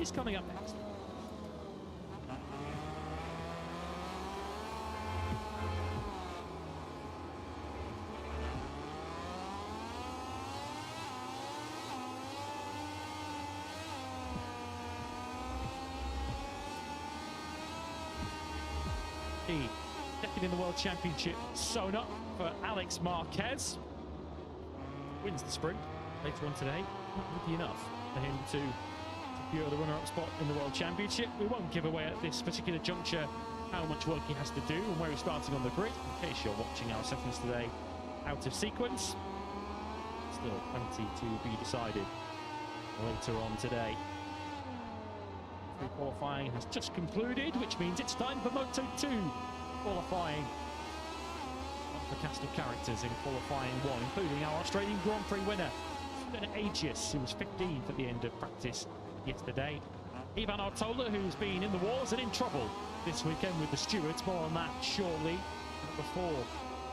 is coming up next. Second in the World Championship, sewn up for Alex Marquez. Wins the sprint later on today. Not lucky enough for him to secure the runner-up spot in the World Championship. We won't give away at this particular juncture how much work he has to do and where he's starting on the grid, in case you're watching our sessions today out of sequence. Still plenty to be decided later on today. Qualifying has just concluded, which means it's time for Moto2 qualifying. The cast of characters in qualifying 1, including our Australian Grand Prix winner, Aegis, who was 15th at the end of practice yesterday. Ivan Artola, who's been in the wars and in trouble this weekend with the stewards. More on that shortly. Before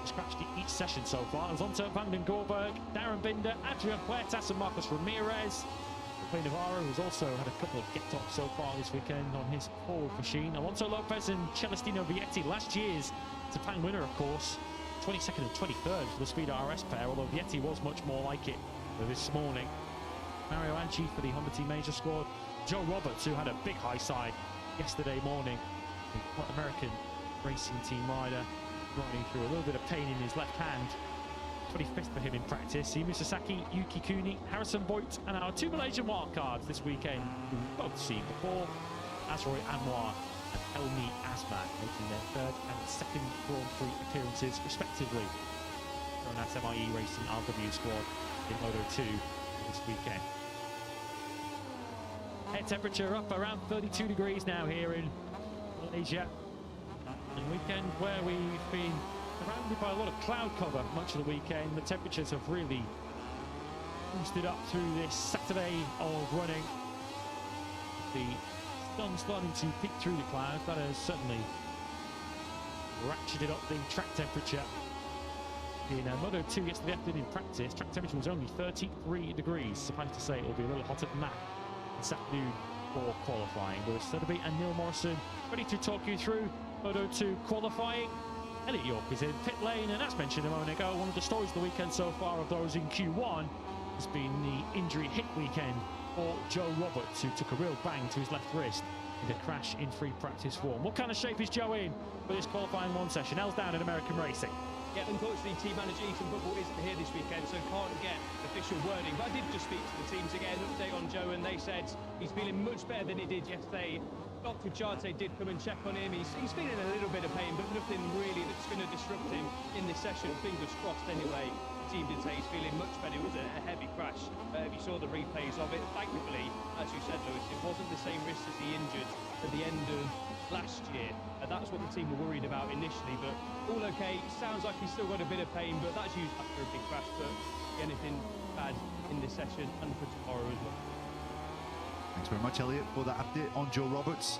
scratched each session so far. Zonta van den Gorberg, Darren Binder, Adrian Puertas and Marcos Ramirez. Navarro, who's also had a couple of get-ups so far this weekend on his forward machine. Alonso Lopez and Celestino Vietti, last year's Sepang winner, of course. 22nd and 23rd for the Speed RS pair, although Vietti was much more like it this morning. Mario Anchi for the Honda Team Major squad. Joe Roberts, who had a big high side yesterday morning. The American racing team rider, running through a little bit of pain in his left hand. 25th for him in practice. Imu Sasaki, Yuki Kuni, Harrison Boyd, and our 2 Malaysian wildcards this weekend, who we've both seen before, Azroy Anwar and Helmi Asman, making their 3rd and 2nd Grand Prix appearances respectively from that MIE Racing RW squad in Moto2 this weekend. Air temperature up around 32 degrees now here in Malaysia. A weekend where we've been surrounded by a lot of cloud cover much of the weekend. The temperatures have really boosted up through this Saturday of running. The sun starting to peek through the clouds. That has certainly ratcheted up the track temperature. In Moto2 yesterday afternoon in practice, track temperature was only 33 degrees. Suffice to say, it will be a little hotter than that this afternoon for qualifying. Lewis Sotheby and Neil Morrison ready to talk you through Moto2 qualifying. Elliot York is in pit lane, and as mentioned a moment ago, one of the stories of the weekend so far of those in Q1 has been the injury hit weekend for Joe Roberts, who took a real bang to his left wrist in a crash in free practice form. What kind of shape is Joe in for this qualifying 1 session? L's down in American racing. Yeah, unfortunately, team manager Ethan Bubble isn't here this weekend, so can't get official wording. But I did just speak to the team to get an update on Joe, and they said he's feeling much better than he did yesterday. Dr. Charte did come and check on him. He's feeling a little bit of pain, but nothing really that's going to disrupt him in this session. Fingers crossed anyway. The team did say he's feeling much better. It was a heavy crash. If you saw the replays of it, thankfully, as you said, Lewis, it wasn't the same wrist as he injured at the end of last year. That's what the team were worried about initially, but all okay. Sounds like he's still got a bit of pain, but that's usually after a big crash. But anything bad in this session and for tomorrow as well. Thanks very much, Elliot, for that update on Joe Roberts.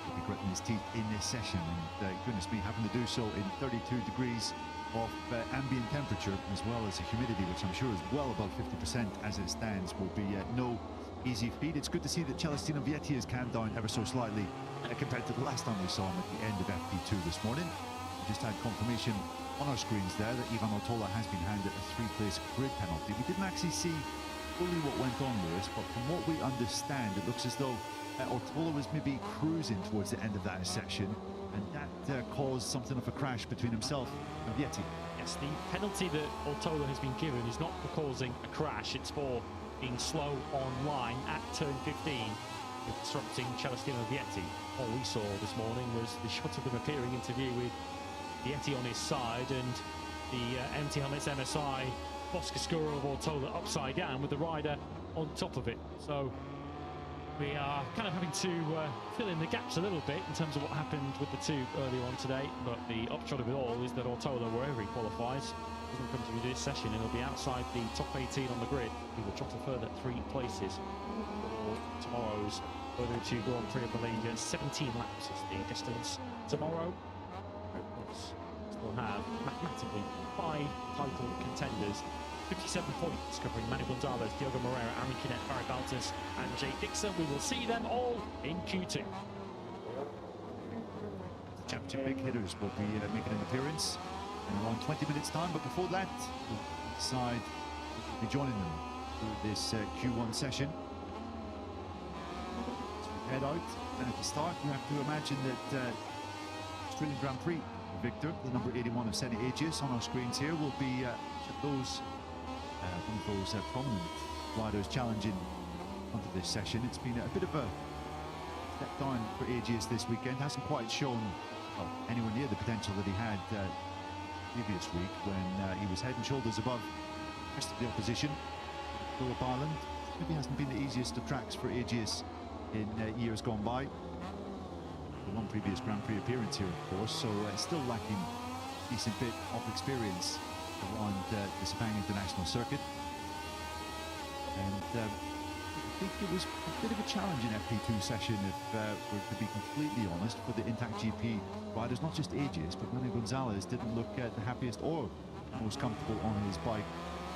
He'll be gritting his teeth in this session, and goodness me, having to do so in 32 degrees of ambient temperature, as well as the humidity, which I'm sure is well above 50% as it stands, will be no easy feat. It's good to see that Celestino Vietti has calmed down ever so slightly compared to the last time we saw him at the end of FP2 this morning. We just had confirmation on our screens there that Ivan Artola has been handed a 3-place grid penalty. We didn't actually see fully what went on, Lewis, but from what we understand, it looks as though Artola was maybe cruising towards the end of that section, and that caused something of a crash between himself and Vietti. Yes, the penalty that Artola has been given is not for causing a crash, it's for being slow on line at turn 15, disrupting Celestino Vietti. All we saw this morning was the shot of them appearing in view with Vietti on his side and the MT Helmets MSI Boscascuro of Artola upside down with the rider on top of it. So we are kind of having to fill in the gaps a little bit in terms of what happened with the two earlier on today, but the upshot of it all is that Artola, wherever he qualifies, doesn't come to this session and he'll be outside the top 18 on the grid. He will drop a further 3 places for tomorrow's Moto2 Grand Prix of Malaysia. 17 laps is the distance tomorrow. Of course, we'll have mathematically 5 title contenders 57 points, covering Manny Gonzalez, Diogo Moreira, Aaron Kinnett, Barry Baltus, and Jay Dixon. We will see them all in Q2. Championship big hitters will be making an appearance in around 20 minutes time, but before that we'll decide who will be joining them through this Q1 session. So we head out, and at the start you have to imagine that Australian Grand Prix victor, the number 81 of Senna Agius on our screens here, will be one of those prominent riders challenging onto this session. It's been a bit of a step down for Agius this weekend. Hasn't quite shown anywhere near the potential that he had previous week, when he was head and shoulders above the rest of the opposition. Phillip Island maybe hasn't been the easiest of tracks for Agius in years gone by. The one previous Grand Prix appearance here, of course, so still lacking a decent bit of experience around the Sepang International Circuit. And I think it was a bit of a challenge in FP2 session, if we're to be completely honest, for the Intact GP riders. Not just Agius, but Manny Gonzalez didn't look the happiest or most comfortable on his bike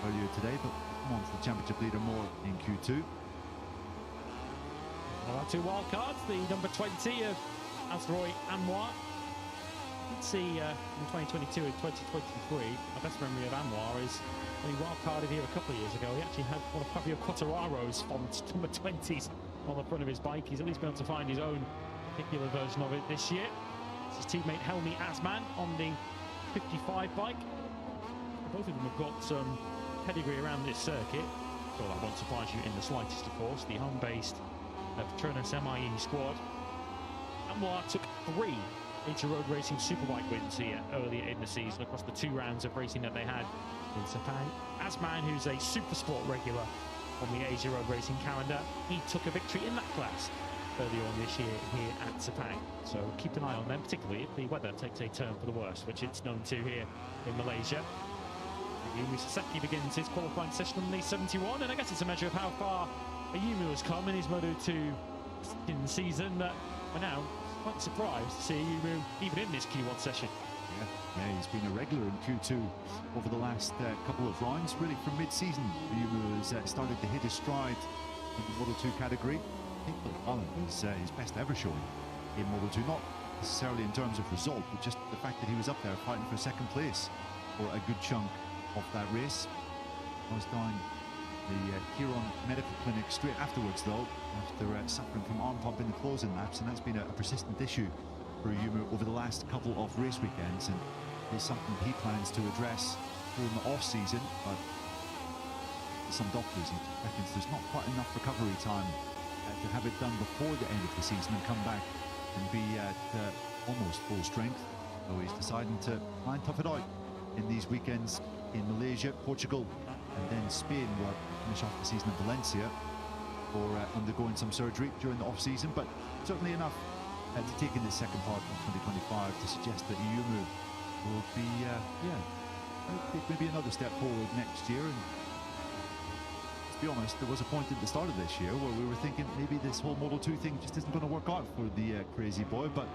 earlier today, but we'll come on to the championship leader more in Q2. Our two wildcards, the number 20 of Azroy Anwar. You can see in 2022 and 2023, my best memory of Anwar is when he wildcarded here a couple of years ago. He actually had one of Fabio Quartararo's font number 20s on the front of his bike. He's at least been able to find his own particular version of it this year. It's his teammate Helmi Asman on the 55 bike. Both of them have got some pedigree around this circuit, so that won't surprise you in the slightest, of course. The home-based Petronas MIE squad. Anwar took 3 Asia Road Racing Superbike wins here earlier in the season across the 2 rounds of racing that they had in Sepang. Asman, who's a Supersport regular on the Asia Road Racing calendar, he took a victory in that class earlier on this year here at Sepang. So keep an eye on them, particularly if the weather takes a turn for the worse, which it's known to here in Malaysia. Ayumu Sasaki begins his qualifying session on the 71, and I guess it's a measure of how far Ayumu has come in his Moto2 season that we're now quite surprised to see Ayumu even in this Q1 session. Yeah, he's been a regular in Q2 over the last couple of rounds. Really, from mid-season, Ayumu has started to hit his stride in the Moto2 category. I think Holland was his best ever showing in Moto2, not necessarily in terms of result, but just the fact that he was up there fighting for second place for a good chunk of that race. I was down the Huron Medical Clinic straight afterwards, though, after suffering from arm pump in the closing laps, and that's been a persistent issue for Ayumu over the last couple of race weekends, and it's something he plans to address during the off-season. But some doctors reckon there's not quite enough recovery time to have it done before the end of the season and come back and be at almost full strength. So he's deciding to try and tough it out in these weekends in Malaysia, Portugal, and then Spain, where we'll finish off the season in Valencia for undergoing some surgery during the off-season. But certainly enough to take in this second part of 2025 to suggest that Ayumu will be, take maybe another step forward next year. And to be honest, there was a point at the start of this year where we were thinking maybe this whole Moto2 thing just isn't going to work out for the crazy boy, but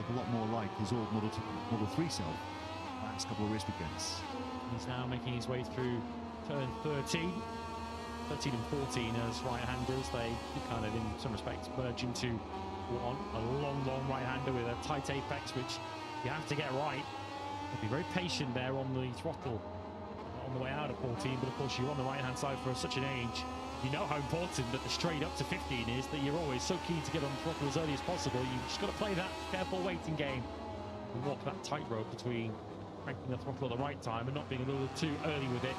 look a lot more like his old Moto3 self last couple of race weekends. He's now making his way through turn 13 and 14 as right-handers. They kind of, in some respects, merge into one. A long right-hander with a tight apex, which you have to get right. You'll be very patient there on the throttle on the way out of 14, but of course you're on the right-hand side for such an age. You know how important that the straight up to 15 is, that you're always so keen to get on the throttle as early as possible. You've just got to play that careful waiting game and walk that tightrope between cranking the throttle at the right time and not being a little too early with it,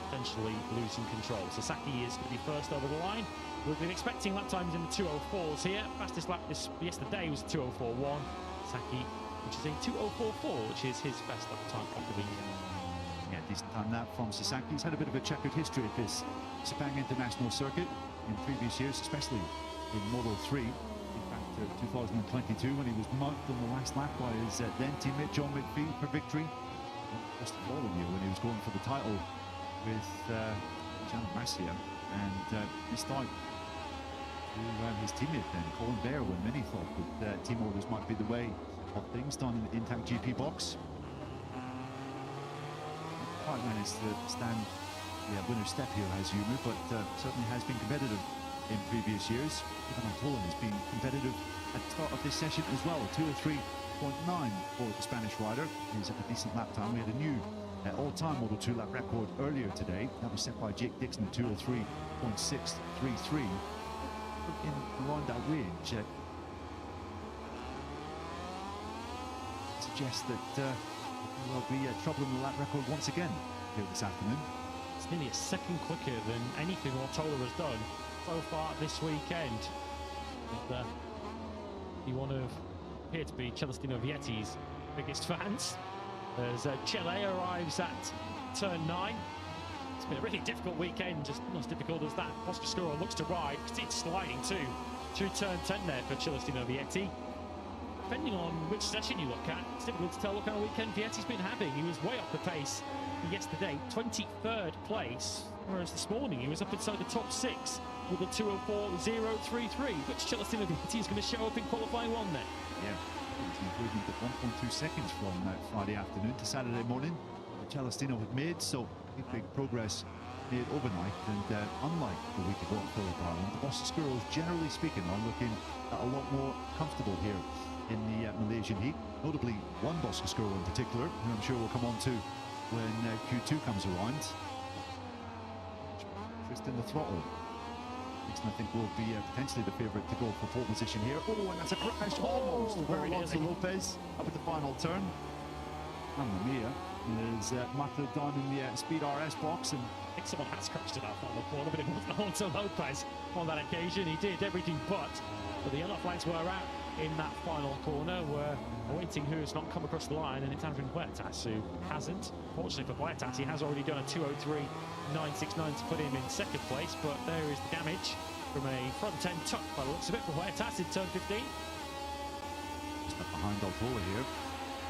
potentially losing control. Sasaki is going to be first over the line. We've been expecting lap times in the 2:04s here. Fastest lap yesterday was 2:04.1. Sasaki, which is a 2:04.4, which is his best lap time of the weekend. Yeah, decent time that from Sasaki. He's had a bit of a checkered history at this Sepang International Circuit in previous years, especially in Moto3. In fact, 2022, when he was mugged on the last lap by his then teammate John McPhee for victory. Just the following year when he was going for the title with Jan Masia, and missed out to his teammate then, Colin Bear, when many thought that team orders might be the way of things done in the Intact GP box. Quite managed to stand the winner's step here has humour, but certainly has been competitive in previous years. Even Antola has been competitive at the start of this session as well. 2:03.9 for the Spanish rider is a decent lap time. We had a new all-time Moto2 lap record earlier today. That was set by Jake Dixon at 2:03.633. In around that range, suggests that there will be trouble in the lap record once again here this afternoon. It's nearly a second quicker than anything Ortola has done so far this weekend. And, he one of appeared to be Celestino Vietti's biggest fans as Chile arrives at turn 9. It's been a really difficult weekend, just not as difficult as that Boscoscuro looks to ride, because it's sliding too through turn 10 there for Celestino Vietti. Depending on which session you look at, it's difficult to tell what kind of weekend Vietti's been having. He was way off the pace yesterday, 23rd place, whereas this morning he was up inside the top 6 with a 2:04.033, which Celestino Vietti is going to show up in qualifying 1 there. Yeah, it's an improvement of 1.2 seconds from Friday afternoon to Saturday morning that Celestino had made, so big progress made overnight. And unlike the week ago at Phillip Island, the Boscoscuros, generally speaking, are looking a lot more comfortable here in the Malaysian heat, notably one Boscoscuro in particular, who I'm sure we'll come on to when Q2 comes around. Just in the throttle. Dixon, I think, will be potentially the favourite to go for pole position here. Oh, and that's a crash almost for Alonso Lopez up at the final turn. Mamma mia, is Mato down in the Speed RS box, and I think someone has crashed in that final corner, but it wasn't Alonso Lopez on that occasion. He did everything but the yellow flags were out in that final corner. We're awaiting who has not come across the line, and it's Adrian Huertas who hasn't. Fortunately for Huertas, he has already done a 2:03.969 to put him in second place, but there is the damage from a front end tuck by the looks of it for Huertas in turn 15. Just up behind Altola here.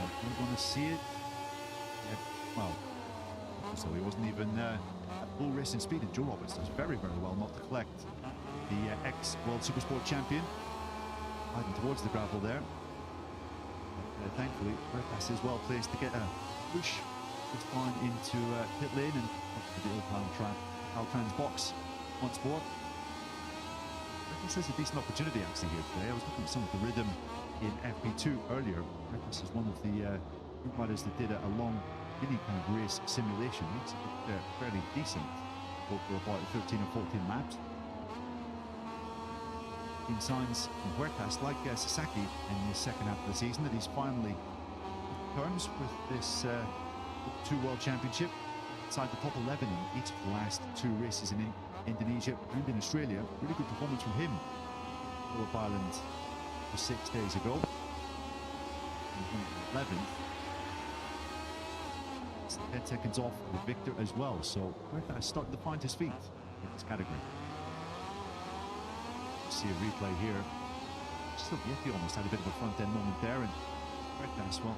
We're going to see it. Well, so he wasn't even at full racing speed, and Joe Roberts does very well not to collect the ex-World Supersport champion. Hiding towards the gravel there. But, thankfully, Huertas is well placed to get a push just fine into pit lane and up to the Altrans box once more. Huertas has a decent opportunity actually here today. I was looking at some of the rhythm in FP2 earlier. Huertas is one of the riders that did a long mini kind of race simulation. It's fairly decent over about 13 or 14 laps. In signs from Huertas, like Sasaki in the second half of the season, that he's finally terms with this 2 World Championship inside the top 11 in each of the last 2 races in Indonesia and in Australia. Really good performance from him. Phillip Island for 6 days ago. 11th. 10 seconds off with Victor as well. So Huertas starting to find his feet in this category. See a replay here. Still, Vietti almost had a bit of a front end moment there, and Huertas, well,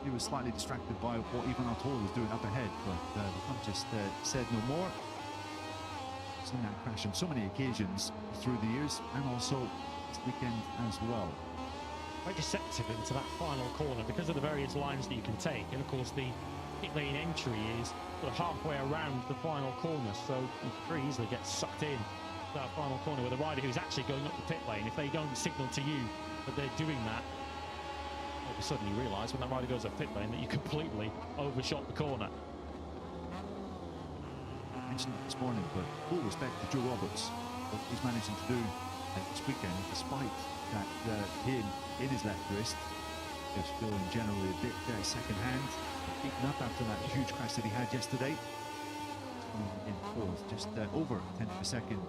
he was slightly distracted by what Ivan Altola was doing up ahead, but the pump just said no more. Seen that crash on so many occasions through the years, and also this weekend as well. Very deceptive into that final corner because of the various lines that you can take, and of course the pit lane entry is sort of halfway around the final corner, so you very easily get sucked in that final corner with a rider who's actually going up the pit lane. If they don't signal to you that they're doing that, all of a sudden you realise when that rider goes up pit lane that you completely overshot the corner. I mentioned it this morning, but full respect to Joe Roberts, what he's managing to do this weekend, despite that pain in his left wrist. Just feeling generally a bit second hand, beaten up after that huge crash that he had yesterday. In fourth, just over 10th of a second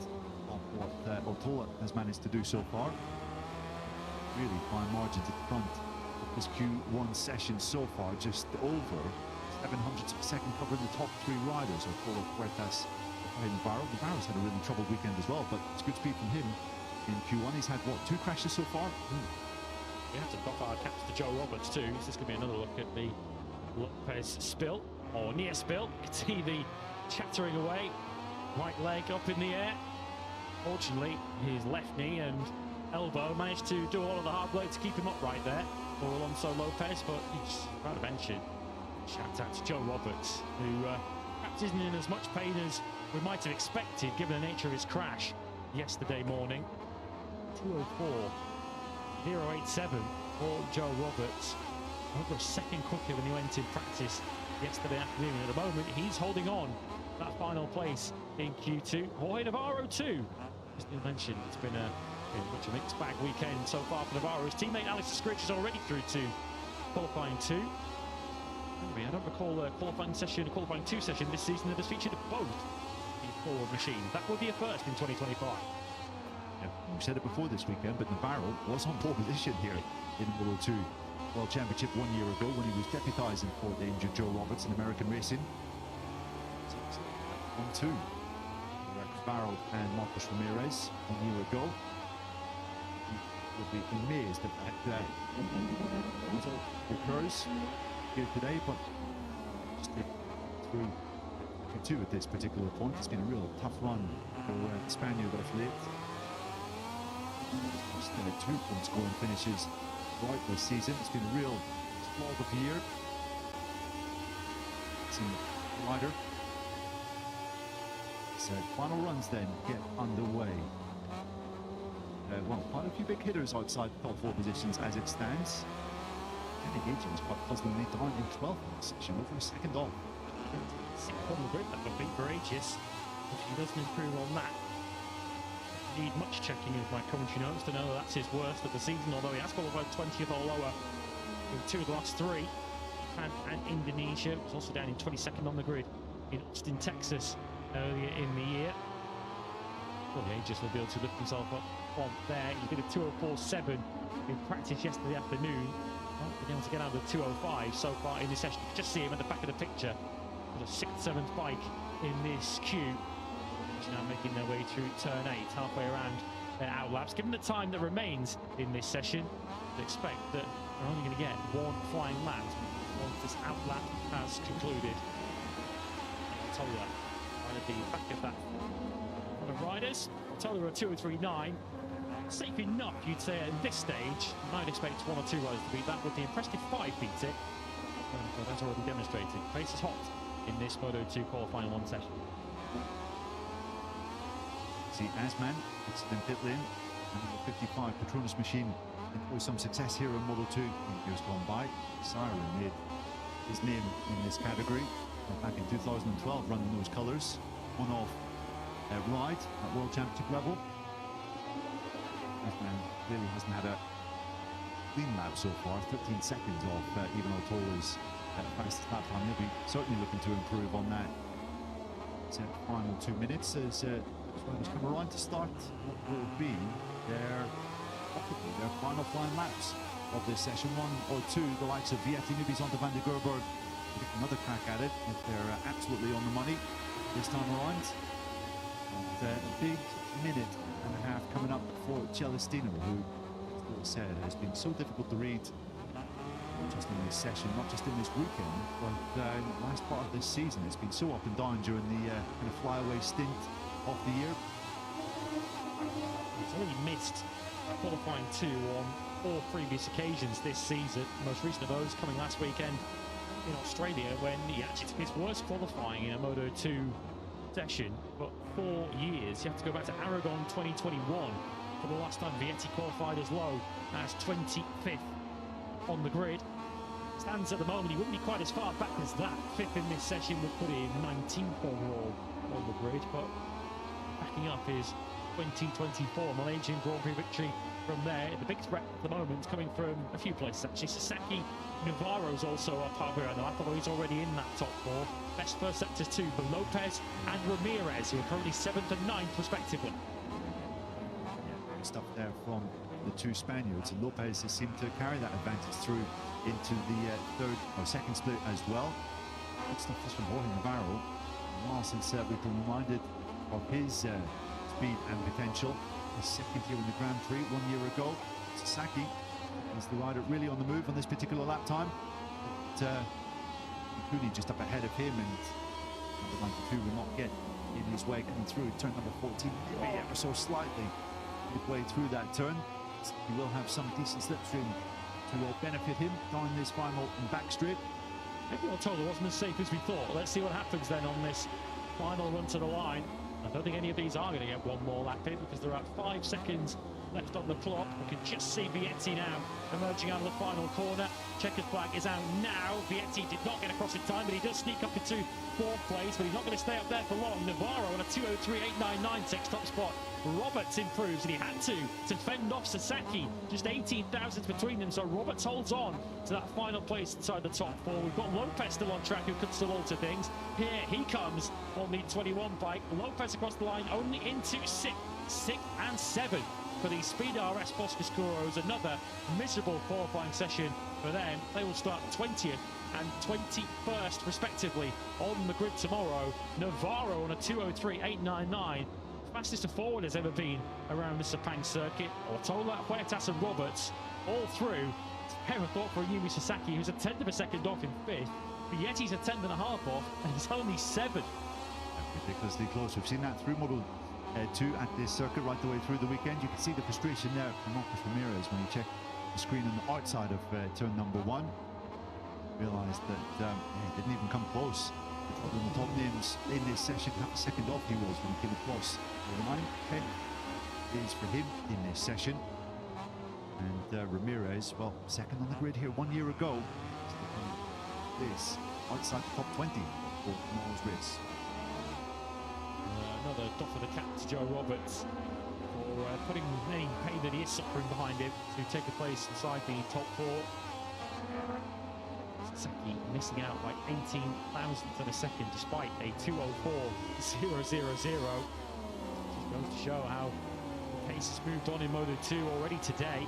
of what Ortola has managed to do so far. Really fine margins at the front of this Q1 session so far, just over 700ths of a second covering the top 3 riders. Ortola, Huertas, and Navarro. Navarro's had a really troubled weekend as well, but it's good speed from him in Q1. He's had, what, 2 crashes so far? We have to dock our caps to Joe Roberts too. This is going to be another look at the Lopez spill, or near spill. You can see the chattering away, right leg up in the air. Fortunately, his left knee and elbow managed to do a lot of the hard work to keep him upright there for Alonso Lopez, but he's proud of mention. Shout out to Joe Roberts, who perhaps isn't in as much pain as we might have expected given the nature of his crash yesterday morning. 2:04.087 for Joe Roberts. Over a second quicker than he went in practice yesterday afternoon. At the moment, he's holding on that final place in Q2. Jorge Navarro too. As Neil mentioned, it's been much a mixed bag weekend so far for Navarro. His teammate Alex Scritch is already through to qualifying 2. I don't recall a qualifying 2 session this season that has featured both the forward machine. That would be a first in 2025. Yeah, we said it before this weekend, but Navarro was on pole position here in Moto2 World Championship 1 year ago when he was deputising for the injured Joe Roberts in American racing. 1-2. Navarro and Marcos Ramirez 1 year ago. You will be amazed at that occurs here today, but just through Q2 at this particular point. It's been a real tough run for the Spaniard off late. Still at 2 points scoring finishes right this season. It's been a real slog of the year. Some rider. So final runs then get underway. Well, quite a few big hitters outside the top 4 positions as it stands. Kenny Gage was quite puzzlingly down in 12th in this section, over a second off. On the grid, that would be for ages. If he doesn't improve on that, need much checking of my commentary notes to know that that's his worst of the season, although he has qualified 20th or lower in 2 of the last 3. Japan and Indonesia. Was also down in 22nd on the grid in Austin, Texas earlier in the year. Well, the Aegis will be able to lift himself up on there. He did a 2:04.7 in practice yesterday afternoon. Not been able to get out of the 2:05 so far in this session. You can just see him at the back of the picture with a 6th, 7th bike in this queue. Now making their way through turn 8, halfway around their outlaps. Given the time that remains in this session, I'd expect that we're only going to get 1 flying lap once this outlap has concluded. I'll tell you that. Right at the back of that one of riders, Total a 2:03.9. Safe enough, you'd say at this stage. I'd expect 1 or 2 riders to beat that, with the impressive 5 beat it. But that's already demonstrated. Pace is hot in this Moto2 qualifying 1 session. See Asman, it's in pit lane, and the 55 Petronas machine enjoys some success here in Moto2 in years gone by. Siren made his name in this category back in 2012, running those colours. One-off ride at World Championship level. Asman really hasn't had a clean lap so far, 13 seconds off even Otola's fastest lap time. He'll be certainly looking to improve on that. So final 2 minutes as riders come around to start what will be their final flying laps of this session. 1 or 2, the likes of Vietti, newbies onto Van de Gerberg, get another crack at it if they're absolutely on the money this time around. And a big minute and a half coming up for Celestino, who, as I said, has been so difficult to read, not just in this session, not just in this weekend, but in the last part of this season. It's been so up and down during the kind of flyaway stint of the year. He's already missed qualifying 2 on 4 previous occasions this season. The most recent of those coming last weekend in Australia, when he actually took his worst qualifying in a Moto2 session. But 4 years, you have to go back to Aragon 2021 for the last time Vietti qualified as low as 25th on the grid. Stands at the moment, he wouldn't be quite as far back as that. 5th in this session would put him 19th overall on the grid, but backing up his 2024 Malaysian Grand Prix victory from there. The big threat at the moment is coming from a few places actually. Sasaki Navarro's also up halfway around the lap, although he's already in that top 4. Best first sectors too for Lopez and Ramirez, who are currently 7th and 9th respectively. Great stuff there from the 2 Spaniards. And Lopez has seemed to carry that advantage through into the second split as well. Good stuff just from Jorge Navarro. A while since we've been reminded of his speed and potential. His second here in the Grand Prix 1 year ago. Sasaki is the rider really on the move on this particular lap time. But Kuni just up ahead of him, and number 92 will not get in his way coming through. Turn number 14, maybe ever so slightly midway through that turn. He will have some decent slipstream to benefit him down this final and back straight. Maybe Ortola wasn't as safe as we thought. Let's see what happens then on this final run to the line. I don't think any of these are going to get one more lap in because there are 5 seconds left on the clock. We can just see Vietti now emerging out of the final corner. Checkered flag is out now. Vietti did not get across in time, but he does sneak up into 4th place, but he's not going to stay up there for long. Navarro on a 2:03.899 takes top spot. Roberts improves, and he had to fend off Sasaki. Just 18 thousandths between them, so Roberts holds on to that final place inside the top 4. We've got Lopez still on track, who could still alter things. Here he comes on the 21 bike. Lopez across the line, only into 6th and 7th for the Speed RS Boscoscuros. Another miserable qualifying session for them. They will start 20th and 21st respectively on the grid tomorrow. Navarro on a 2:03.899. Fastest a forward has ever been around the Sepang circuit. Ortola, Huertas and Roberts all through. It's a pair of thought for Yumi Sasaki, who's a 10th of a second off in 5th. Vietti's a 10th and a half off, and he's only 7th. Ridiculously close. We've seen that through Moto2 at this circuit right the way through the weekend. You can see the frustration there from Marcos Ramirez when he checked the screen on the outside of turn number 1. Realised that he didn't even come close. One of the top names in this session, half a second off he was when he came across the line. 10 is for him in this session. And Ramirez, well, second on the grid here 1 year ago. This outside the top 20 for tomorrow's race. Another doff of the cap to Joe Roberts for putting any pain that he is suffering behind him to take a place inside the top 4. Sasaki missing out by 18 thousandths of a second despite a 2:04.000. Just goes to show how the pace has moved on in Moto2 already today.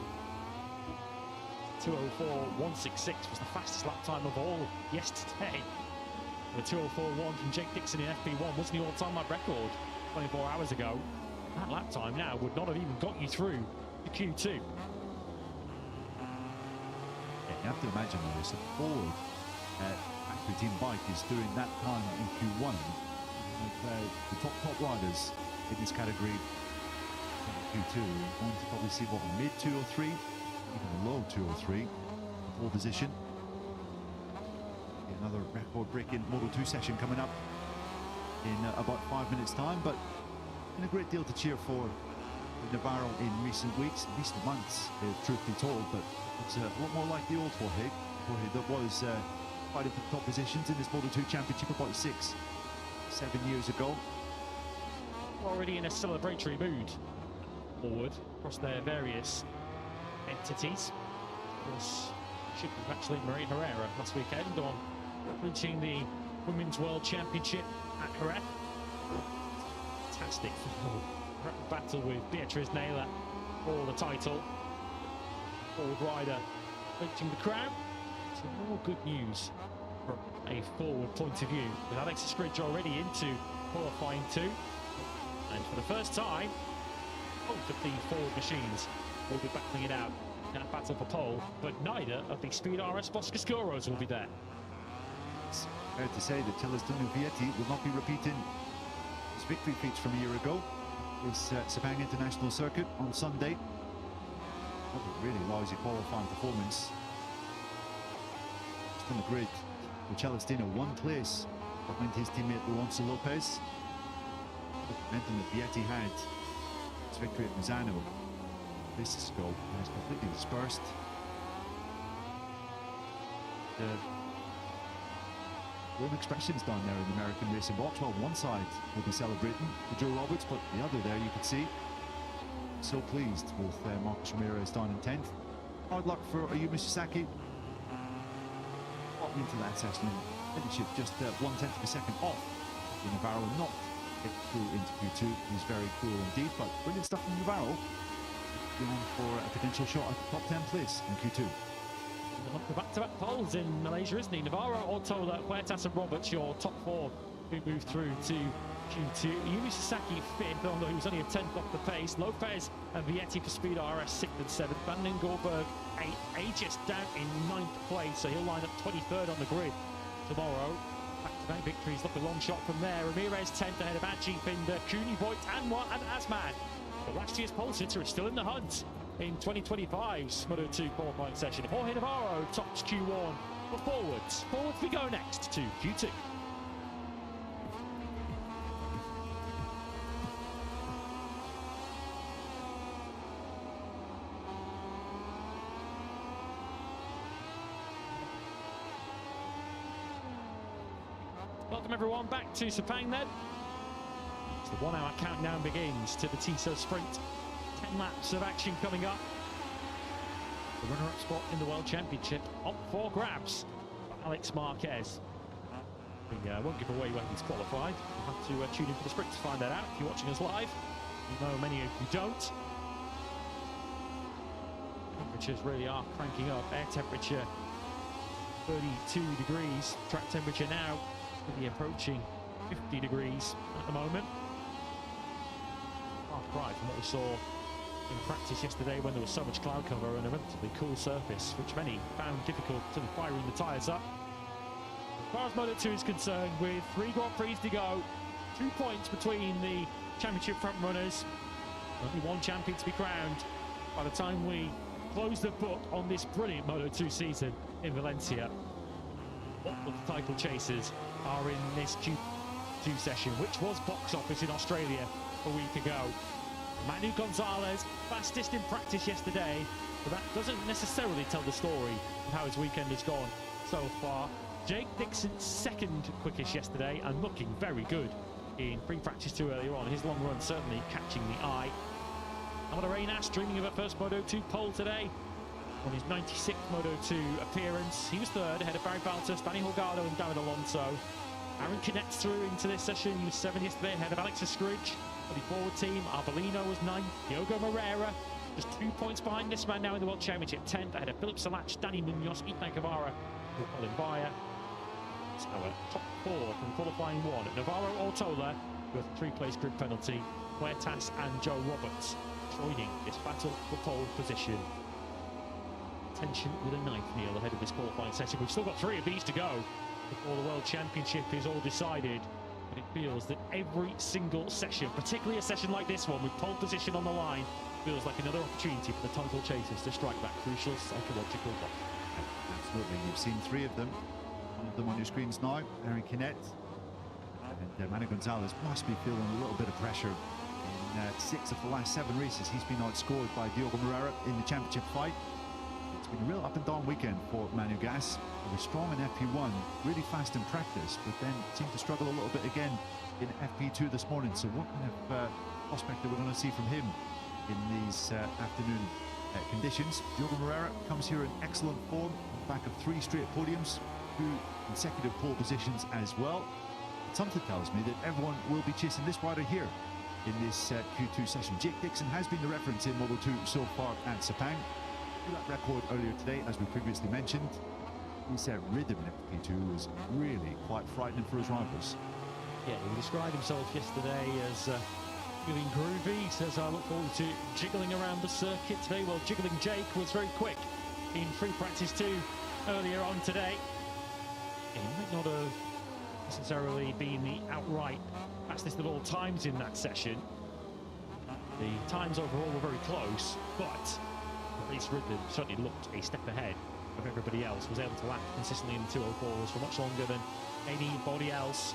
2:04.166 was the fastest lap time of all yesterday. The 2:04.1 from Jake Dixon in FP1 wasn't the all-time lap record 24 hours ago. That lap time now would not have even got you through the Q2. You have to imagine though, it's a forward factory team bike is doing that time in Q1. The top riders in this category in Q2 are going to probably see what, mid 203, even low 203 pole position. Another record-breaking Moto2 session coming up in about 5 minutes' time, but been a great deal to cheer for Navarro in recent weeks, recent months, truth be told, but it's a lot more like the old Jorge that was fighting for the top positions in this Moto2 Championship about 6-7 years ago. Already in a celebratory mood forward across their various entities. Of course, should congratulate Maria Herrera last weekend on reaching the Women's World Championship at Jerez. Fantastic battle with Beatriz Naylor for the title. Forward rider reaching the crown. Some more good news from a forward point of view, with Alexis Ridge already into qualifying 2. And for the first time, both of the forward machines will be battling it out in a battle for pole, but neither of the Speed RS Boscoscuros will be there. It's fair to say that Celestino Vietti will not be repeating his victory feats from a year ago. This Sepang International Circuit on Sunday. What a really lousy qualifying performance. Just on the grid, with Celestino 1 place behind his teammate Alonso Lopez. The momentum that Vietti had his victory at Misano places ago has completely dispersed. Warm expressions down there in the American racing box. Well, one side will be celebrating for Joe Roberts, but the other there you can see so pleased with Marcos Ramirez down in 10th. Hard luck for Ayumi Sasaki. Got into that session and finished just 1/10 of a second off. Navarro not get through into Q2 is very cool indeed, but brilliant stuff from Navarro. Going for a potential shot at the top 10 place in Q2. The back-to-back poles in Malaysia, isn't he? Navarro, Ortola, Huertas and Roberts, your top 4 who moved through to Q2. Yumi Sasaki 5th, although he was only a 10th off the pace. Lopez and Vietti for Speed RS 6th and 7th. Van den Gorberg 8th. Aegis down in 9th place, so he'll line up 23rd on the grid tomorrow. Back-to-back victories, look a long shot from there. Ramirez 10th ahead of Angie Binder, Cooney, Voigt, Anwar and Asman. But last year's pole sitter is still in the hunt in 2025's Moto2 qualifying session. Jorge Navarro tops Q1 But forwards we go next to Q2. Welcome everyone back to Sepang then. The 1 hour countdown begins to the TISO sprint. 10 laps of action coming up. The runner-up spot in the World Championship up for grabs for Alex Marquez. We won't give away when he's qualified. You'll have to tune in for the sprint to find that out if you're watching us live. You know many of you don't. Temperatures really are cranking up. Air temperature 32 degrees. Track temperature now really approaching 50 degrees at the moment. Far cry from what we saw in practice yesterday when there was so much cloud cover and a relatively cool surface, which many found difficult to firing the tyres up. As far as Moto2 is concerned, with 3 Grand Prix to go, 2 points between the championship front runners, only 1 champion to be crowned by the time we close the book on this brilliant Moto2 season in Valencia. All of the title chasers are in this Q2 session, which was box office in Australia a week ago. Manu Gonzalez, fastest in practice yesterday, but that doesn't necessarily tell the story of how his weekend has gone so far. Jake Dixon, second quickest yesterday and looking very good in pre-practice 2 earlier on. His long run certainly catching the eye. Amada Reynas dreaming of a first Moto2 pole today on his 96th Moto2 appearance. He was third ahead of Barry Baltus, Danny Holgado and David Alonso. Aaron Kinnett's through into this session. He was 7th yesterday ahead of Alex Escridge. For the forward team, Arbolino was 9th. Diogo Moreira just 2 points behind this man now in the World Championship. 10th ahead of Philip Salach, Danny Munoz, Ethan Guevara, and Colin Bayer. It's our top 4 from qualifying 1. Navarro Ortola with a 3-place grid penalty. Huertas and Joe Roberts joining this battle for pole position. Tension with a 9th Neil ahead of this qualifying session. We've still got 3 of these to go before the World Championship is all decided. But it feels that every single session, particularly a session like this one with pole position on the line, feels like another opportunity for the title chasers to strike that crucial psychological block. Absolutely, you've seen 3 of them. One of them on your screens now, Aaron Kinnett. And Manu Gonzalez must be feeling a little bit of pressure. In 6 of the last 7 races, he's been outscored by Diogo Moreira in the championship fight. It's been a real up and down weekend for Manu Gas. He was strong in FP1, really fast in practice, but then seemed to struggle a little bit again in FP2 this morning. So what kind of prospect are we going to see from him in these afternoon conditions? Diogo Moreira comes here in excellent form, back of 3 straight podiums, 2 consecutive pole positions as well. Something tells me that everyone will be chasing this rider here in this Q2 session. Jake Dixon has been the reference in Moto2 so far at Sepang. That record earlier today, as we previously mentioned, his rhythm in FP2 was really quite frightening for his rivals. Yeah, he described himself yesterday as feeling groovy. He says, I look forward to jiggling around the circuit today. Well, jiggling Jake was very quick in free practice 2 earlier on today. He might not have necessarily been the outright fastest at all times in that session. The times overall were very close, but the race rhythm certainly looked a step ahead of everybody else. Was able to lap consistently in the 204s for much longer than anybody else.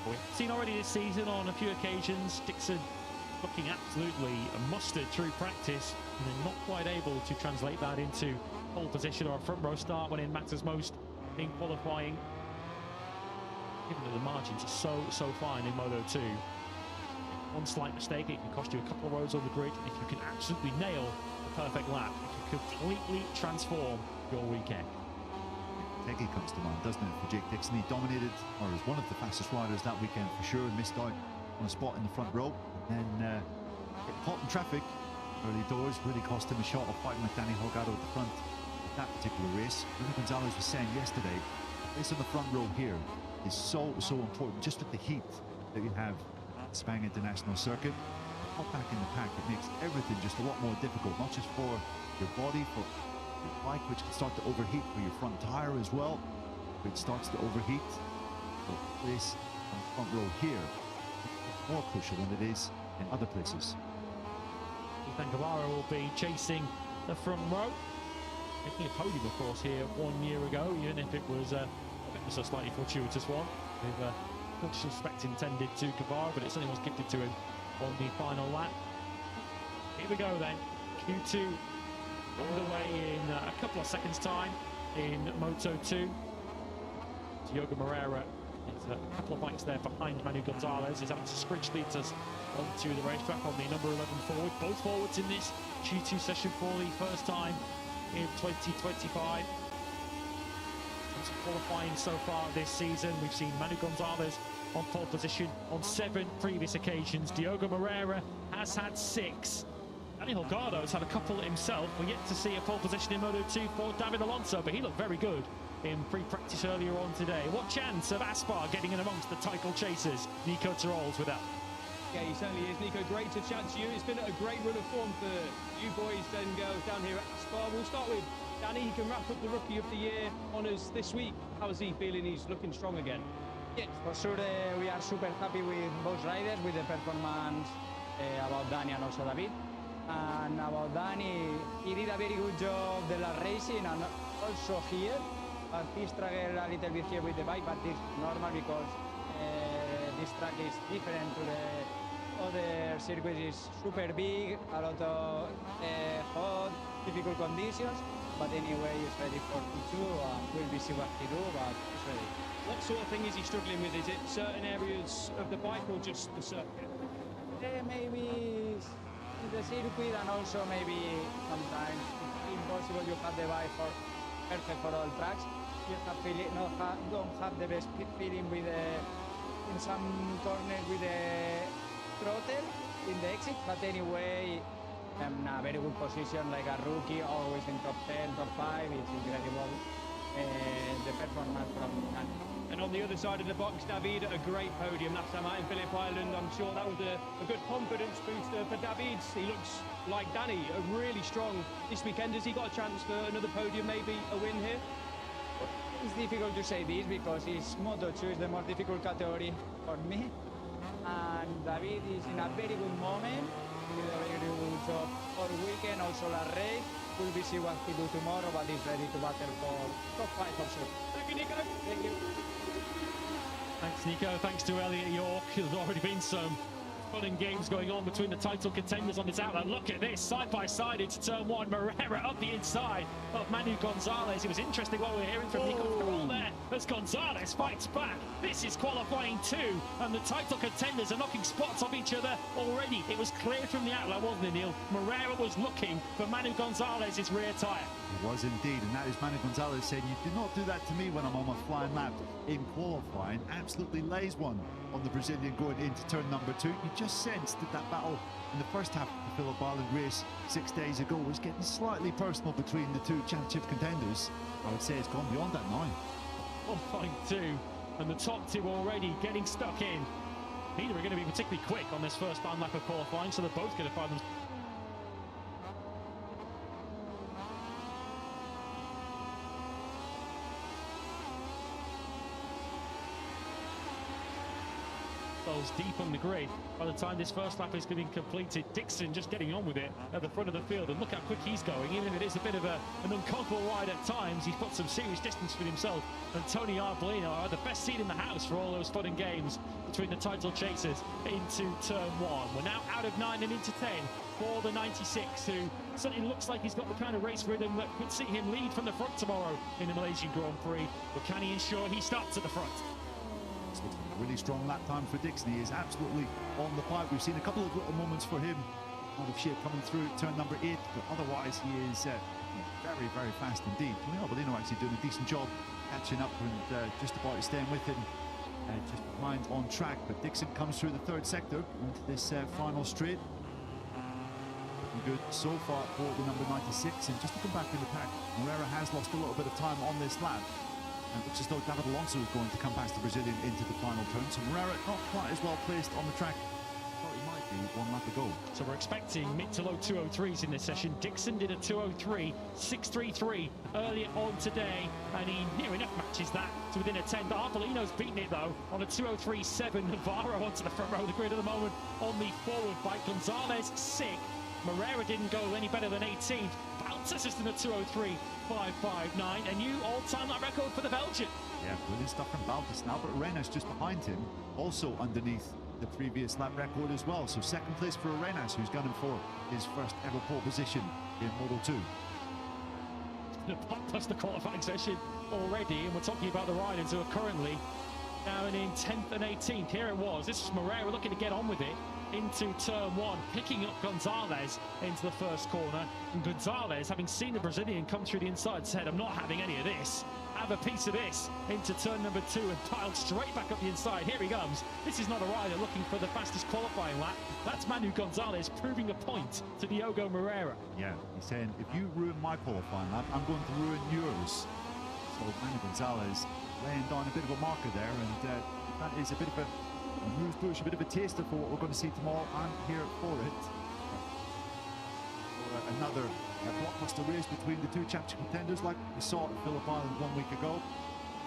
We've seen already this season on a few occasions Dixon looking absolutely mustard through practice and then not quite able to translate that into pole position or a front row start when it matters most in qualifying. Given that the margins are so fine in Moto2, one slight mistake, it can cost you a couple of rows on the grid. If you can absolutely nail the perfect lap, it can completely transform your weekend. Teggy comes to mind, doesn't it, for Jake Dixon? He dominated, or was one of the fastest riders that weekend for sure, and missed out on a spot in the front row. And then got caught in traffic early doors, really cost him a shot of fighting with Danny Holgado at the front of that particular race. Manu Gonzalez was saying yesterday, this in the front row here is so important, just with the heat that you have at Sepang International Circuit. Hop back in the pack, it makes everything just a lot more difficult, not just for your body, for your bike, which can start to overheat, for your front tire as well, which starts to overheat. So this on the front row here is more crucial than it is in other places. Ethan Guevara will be chasing the front row. making a podium, of course, here 1 year ago, even if it was a so slightly fortuitous one, with much respect intended to Guevara, but it certainly was gifted to him on the final lap. Here we go then, Q2 underway in a couple of seconds time in Moto2. Diogo Moreira is a couple of bikes there behind Manu Gonzalez. He's having to scritch leads us onto the racetrack on the number 11 forward. Both forwards in this Q2 session for the first time in 2025. Qualifying so far this season, we've seen Manu Gonzalez on pole position on 7 previous occasions. Diogo Moreira has had 6. Daniel Holgado's had a couple himself. We're yet to see a pole position in Moto2 for David Alonso, but he looked very good in pre-practice earlier on today. What chance of Aspar getting in amongst the title chasers? Nico Tirol's with that. Yeah, he certainly is. Nico, great to chat to you. It's been a great run of form for you boys and girls down here at Aspar. We'll start with Danny. He can wrap up the Rookie of the Year honours this week. How is he feeling? He's looking strong again. Yes, for sure we are super happy with both riders, with the performance about Danny and also David. And about Danny, he did a very good job the last racing and also here. But he struggled a little bit here with the bike, but it's normal because this track is different to the other circuits. It's super big, a lot of hot, difficult conditions. But anyway, he's ready for Q2, and we'll be see what he do, but he's ready. What sort of thing is he struggling with? Is it certain areas of the bike or just the circuit? Maybe the circuit, and also maybe sometimes it's impossible you have the bike for perfect for all tracks. You have feeling, don't have the best feeling with in some corners with the throttle in the exit, but anyway, I'm in a very good position, like a rookie, always in top 10, top 5. It's incredible, the performance from Danny. And on the other side of the box, David, a great podium last time out in Phillip Island. I'm sure that was a good confidence booster for David. He looks like Danny, really strong this weekend. Has he got a chance for another podium, maybe a win here? It's difficult to say this because it's Moto2 is the more difficult category for me. And David is in a very good moment. He did a very good job all weekend, also last race. We'll be see what he do tomorrow, but he's ready to battle for top 5 for sure. Thank you, Nico. Thank you. Thanks, Nico. Thanks to Elliot York. There's already been some fun and games going on between the title contenders on this outlet. Look at this, side by side into turn 1. Moreira up the inside of Manu Gonzalez. It was interesting what we're hearing from Nico Tirol there as Gonzalez fights back. This is qualifying 2, and the title contenders are knocking spots off each other already. It was clear from the outlet, wasn't it, Neil? Moreira was looking for Manu Gonzalez's rear tyre. It was indeed, and that is Manu Gonzalez saying, "You do not do that to me when I'm on my flying lap." In qualifying, absolutely lays one on the Brazilian going into turn number 2. You just sensed that that battle in the first half of the Phillip Island race 6 days ago was getting slightly personal between the two championship contenders. I would say it's gone beyond that now. 1.2, and the top 2 already getting stuck in. Neither are going to be particularly quick on this first time lap of qualifying, so they're both going to find them. Deep on the grid by the time this first lap is being completed. Dixon just getting on with it at the front of the field, and look how quick he's going. Even if it is a bit of an uncomfortable ride at times, he's put some serious distance for himself. And Tony Arbolino are the best seat in the house for all those fun and games between the title chasers into turn 1. We're now out of 9 and into 10 for the 96, who certainly looks like he's got the kind of race rhythm that could see him lead from the front tomorrow in the Malaysian Grand Prix. But can he ensure he starts at the front? Really strong lap time for Dixon. He is absolutely on the pipe. We've seen a couple of little moments for him out of shape coming through turn number 8, but otherwise he is very, very fast indeed. Tony Arbolino actually doing a decent job catching up and just about staying with him just behind on track. But Dixon comes through the 3rd sector into this final straight. Looking good so far for the number 96, and just to come back in the pack, Moreira has lost a little bit of time on this lap. And it looks as though David Alonso is going to come past the Brazilian into the final turn. So Moreira not quite as well placed on the track. Thought he might be 1 lap ago. So we're expecting mid to low 203s in this session. Dixon did a 203.633 earlier on today, and he near enough matches that to within a 10. Arbolino's beaten it though on a 203.7. Navarro onto the front row of the grid at the moment on the forward bike. Gonzalez sick. Moreira didn't go any better than 18th. Baltas is in the 2:03.559, a new all-time lap record for the Belgian. Yeah, brilliant stuff from Baltas. Now, but Arenas just behind him, also underneath the previous lap record as well. So second place for Arenas, who's gunning for his first ever pole position in Moto2. Plus the qualifying session already, and we're talking about the riders who are currently down in 10th and 18th. Here it was. This is Moreira looking to get on with it into turn one, picking up Gonzalez into the first corner. And Gonzalez, having seen the Brazilian come through the inside, said, I'm not having any of this. Have a piece of this into turn number 2 and piled straight back up the inside. Here he comes. This is not a rider looking for the fastest qualifying lap. That's Manu Gonzalez proving a point to Diogo Moreira. Yeah, he's saying, if you ruin my qualifying lap, I'm going to ruin yours. So Manu Gonzalez laying down a bit of a marker there, and that is a bit of a moves push, a bit of a taster for what we're going to see tomorrow. I'm here for it. Another blockbuster race between the two championship contenders, like we saw at Phillip Island 1 week ago.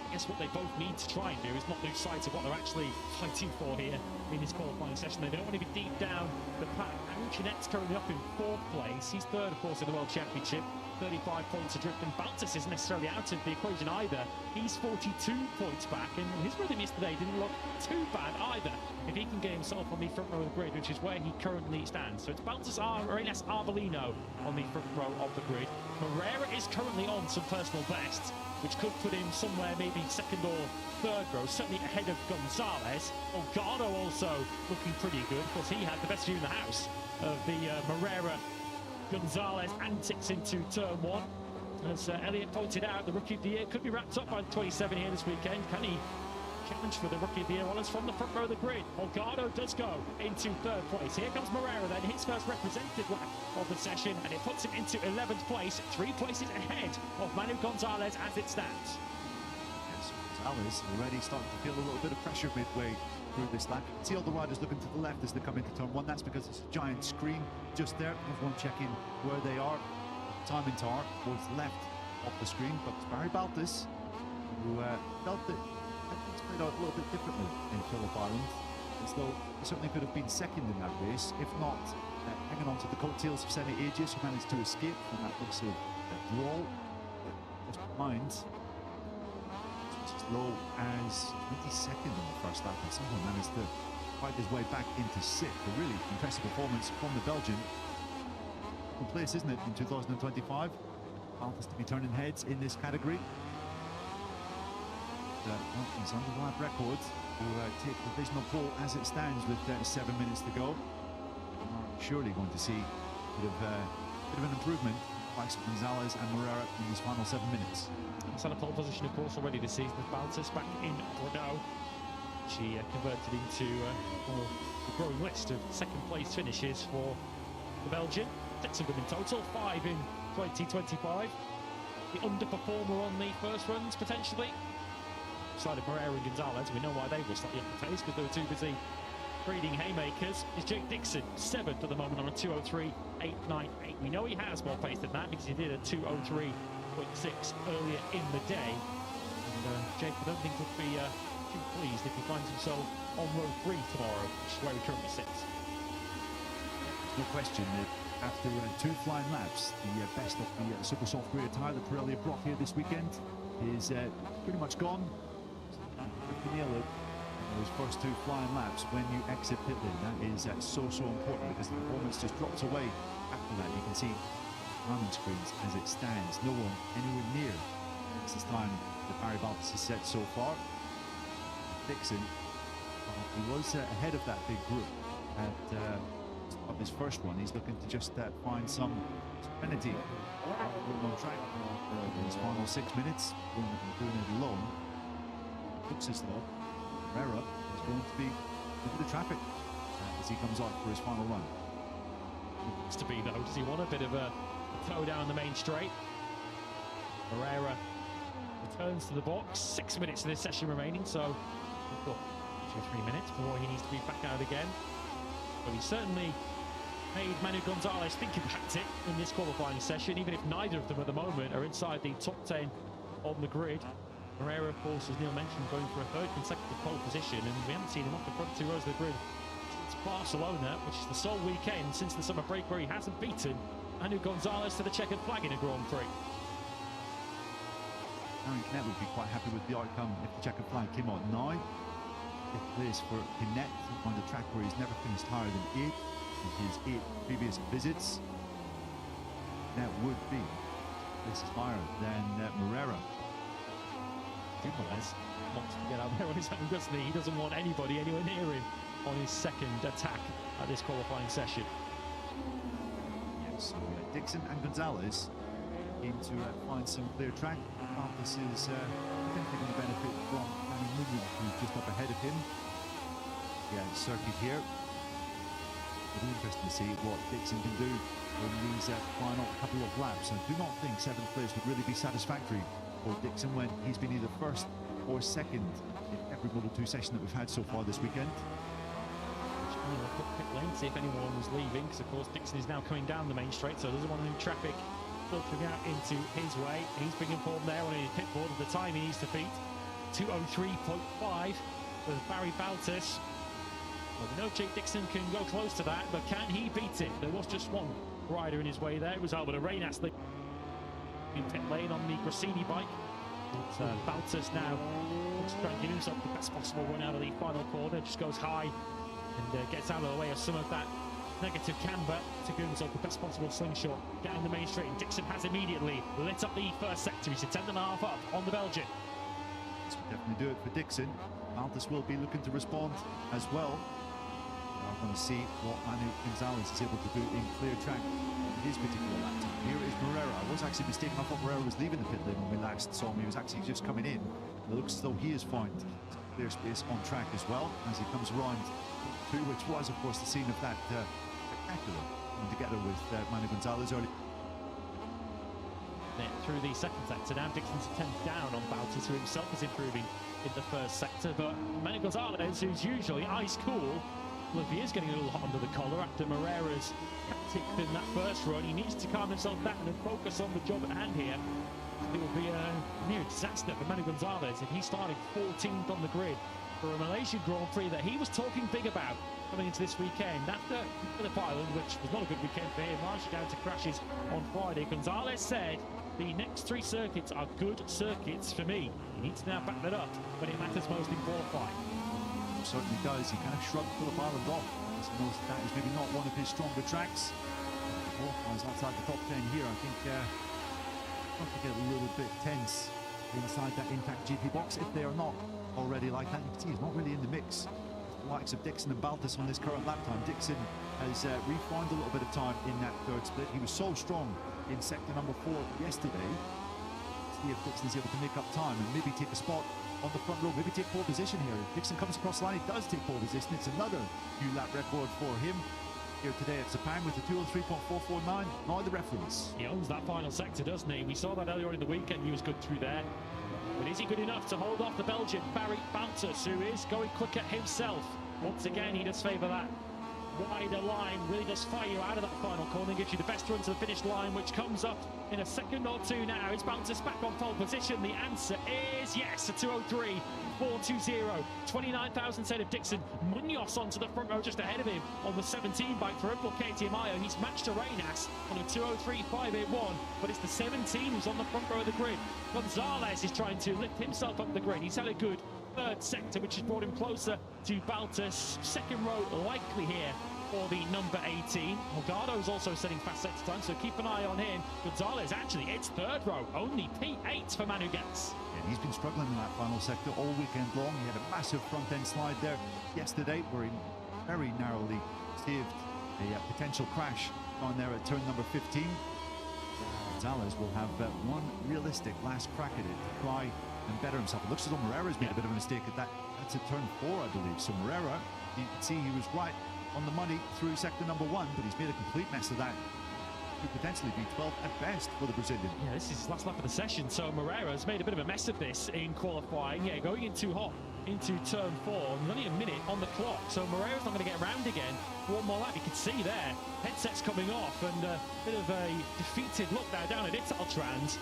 I guess what they both need to try and do is not lose sight of what they're actually fighting for here in this qualifying session. They don't want to be deep down the pack. Aaron Chinette's currently up in 4th place. He's 3rd, of course, in the World Championship. 35 points adrift, and Baltas isn't necessarily out of the equation either. He's 42 points back, and his rhythm yesterday didn't look too bad either. If he can get himself on the front row of the grid, which is where he currently stands. So it's Baltas Arenas Arbolino on the front row of the grid. Moreira is currently on some personal bests, which could put him somewhere maybe 2nd or 3rd row, certainly ahead of Gonzalez. Olgado also looking pretty good. Of course, he had the best view in the house of the Moreira Gonzalez antics into turn 1. As Elliot pointed out, the Rookie of the Year could be wrapped up by 27 here this weekend. Can he challenge for the Rookie of the Year honours from the front row of the grid? Olgado does go into 3rd place. Here comes Moreira then, his first representative lap of the session, and it puts him into 11th place, 3 places ahead of Manu Gonzalez as it stands. Yes, Gonzalez already starting to feel a little bit of pressure midway through this lap. See all the riders looking to the left as they come into turn 1. That's because it's a giant screen just there. Everyone checking where they are. Timing tower was left off the screen, but it's Barry Baltas who felt that things played out a little bit differently in Phillip Island, as though he certainly could have been 2nd in that race, if not hanging on to the coattails of Semi Aegis, who managed to escape from that massive brawl just behind. As low as 22nd in the first lap, and somehow managed to fight his way back into 6th. A really impressive performance from the Belgian. Good place, isn't it, in 2025? Baltas to be turning heads in this category. He's on the lap record to take provisional pole as it stands with 7 minutes to go. We're surely going to see a bit of an improvement by Gonzalez and Moreira in these final 7 minutes. He's on a pole position, of course, already this season with Baltas back in Bordeaux. She converted into the growing list of 2nd place finishes for the Belgian. 6 of them in total, 5 in 2025. The underperformer on the first runs, potentially. Side of Moreira and Gonzalez, we know why they were slightly off the pace, because they were too busy breeding haymakers. Is Jake Dixon 7th at the moment on a 2:03.898. We know he has more pace than that because he did a 2:03.6 earlier in the day. And Jake, I don't think would be too pleased if he finds himself on row 3 tomorrow, which is where he currently sits. No question that after 2 flying laps, the best of the super soft rear tyre that Pirelli have brought here this weekend is pretty much gone. Nail it. Those first 2 flying laps when you exit pit lane, that is so important, because the performance just drops away after that. You can see timing screens as it stands. No one anywhere near this time that Barry Baltas has set so far. Dixon, he was ahead of that big group at of his first one. He's looking to just find some serenity on track in his final 6 minutes, doing it alone. Looks as though Moreira is going to be into the traffic as he comes out for his final run. Looks to be, though. Does he want a bit of a toe down the main straight? Moreira returns to the box. 6 minutes of this session remaining, so we've got 2 or 3 minutes before he needs to be back out again. But he certainly made Manu Gonzalez think about it in this qualifying session, even if neither of them at the moment are inside the top 10 on the grid. Moreira, of course, as Neil mentioned, going for a 3rd consecutive pole position, and we haven't seen him off the front 2 rows of the grid since Barcelona, which is the sole weekend since the summer break where he hasn't beaten Manu Gonzalez to the checkered flag in a Grand Prix. Aaron Canet would be quite happy with the outcome if the checkered flag came out now. Fifth place for Canet on the track where he's never finished higher than 8th in his 8 previous visits. That would be places higher than Morera. Wants to get out there on his own, doesn't he? He doesn't want anybody anywhere near him on his second attack at this qualifying session. Yes, so Dixon and Gonzalez aim to find some clear track. Marcus is potentially going to benefit from Danny Munoz, who's just up ahead of him. Yeah, circuit here. It'll be interesting to see what Dixon can do in these final couple of laps. I do not think 7th place would really be satisfactory for Dixon when he's been either first or second in every Moto2 session that we've had so far this weekend. Look at pit lane, see if anyone was leaving, because of course Dixon is now coming down the main straight, so doesn't want any traffic filtering out into his way. He's being informed there on his pit board of the time he needs to beat. 2:03.5 with Barry Baltus. Well, we know Jake Dixon can go close to that, but can he beat it? There was just one rider in his way there. It was Albert Arenas in pit lane on the Grassini bike. But Baltus now looks to try and give himself the best possible run out of the final corner. Just goes high and gets out of the way of some of that negative camber to give himself the best possible slingshot down the main straight. And Dixon has immediately lit up the first sector. He's a 10.5 up on the Belgian. This will definitely do it for Dixon. Baltus will be looking to respond as well. I'm going to see what Manu Gonzalez is able to do in clear track on his particular lap time. Here is Morera. I was actually mistaken. I thought Morera was leaving the pit lane when we last saw him. He was actually just coming in. It looks as though he has found clear space on track as well as he comes around to, which was, of course, the scene of that spectacular together with Manu Gonzalez early. Through the second sector, now Dixon's 10th down on Baltus, who himself is improving in the first sector. But Manu Gonzalez, who's usually ice cool, well, if he is getting a little hot under the collar after Morera's tactic in that first run, he needs to calm himself down and focus on the job at hand here. It will be a near disaster for Manu Gonzalez if he started 14th on the grid for a Malaysian Grand Prix that he was talking big about coming into this weekend. After Phillip Island, which was not a good weekend for him, largely down to crashes on Friday, Gonzalez said the next 3 circuits are good circuits for me. He needs to now back that up when it matters most in qualifying. Certainly does. He kind of shrugged Phillip Island off. He knows that is maybe not one of his stronger tracks. Qualifies outside the top 10 here. I think going to get a little bit tense inside that Impact GP box if they are not already like that. You can see he's not really in the mix. The likes of Dixon and Baltus on this current lap time. Dixon has refound a little bit of time in that third split. He was so strong in sector number 4 yesterday. See if Dixon is able to make up time and maybe take a spot on the front row, maybe take pole position here. If Dixon comes across the line, he does take pole position. It's another new lap record for him here today at Sepang with the 2:03.449. Now the reference. He owns that final sector, doesn't he? We saw that earlier in the weekend. He was good through there. But is he good enough to hold off the Belgian Barry Baltus, who is going quicker himself? Once again, he does favour that wider line, really does fire you out of that final corner, gives you the best run to the finish line, which comes up in a second or two now. Is Baltus back on pole position? The answer is yes, a 2:03.420. 29 ahead of Dixon. Munoz onto the front row just ahead of him on the 17 bike for Opel KTM Ayo. He's matched Arenas on a 2:03.581, but it's the 17 who's on the front row of the grid. Gonzalez is trying to lift himself up the grid. He's had a good third sector, which has brought him closer to Baltus. Second row likely here for the number 18. Delgado's also setting fast sector time, so keep an eye on him. Gonzalez actually, it's third row, only P8 for Manu Gets. Yeah, he's been struggling in that final sector all weekend long. He had a massive front end slide there yesterday where he very narrowly saved a potential crash down there at turn number 15. Gonzalez will have one realistic last crack at it to try and better himself. It looks as though Morera's made a bit of a mistake at that. That's at turn 4, I believe. So Morera, you can see he was right on the money through sector number 1, but he's made a complete mess of that. Could potentially be 12th at best for the Brazilian. Yeah, this is his last lap of the session, so Morera's made a bit of a mess of this in qualifying. Yeah, going in too hot into turn 4. There's only a minute on the clock, so Morera's not going to get around again. One more lap, you can see there. Headset's coming off, and a bit of a defeated look now down at Italtrans.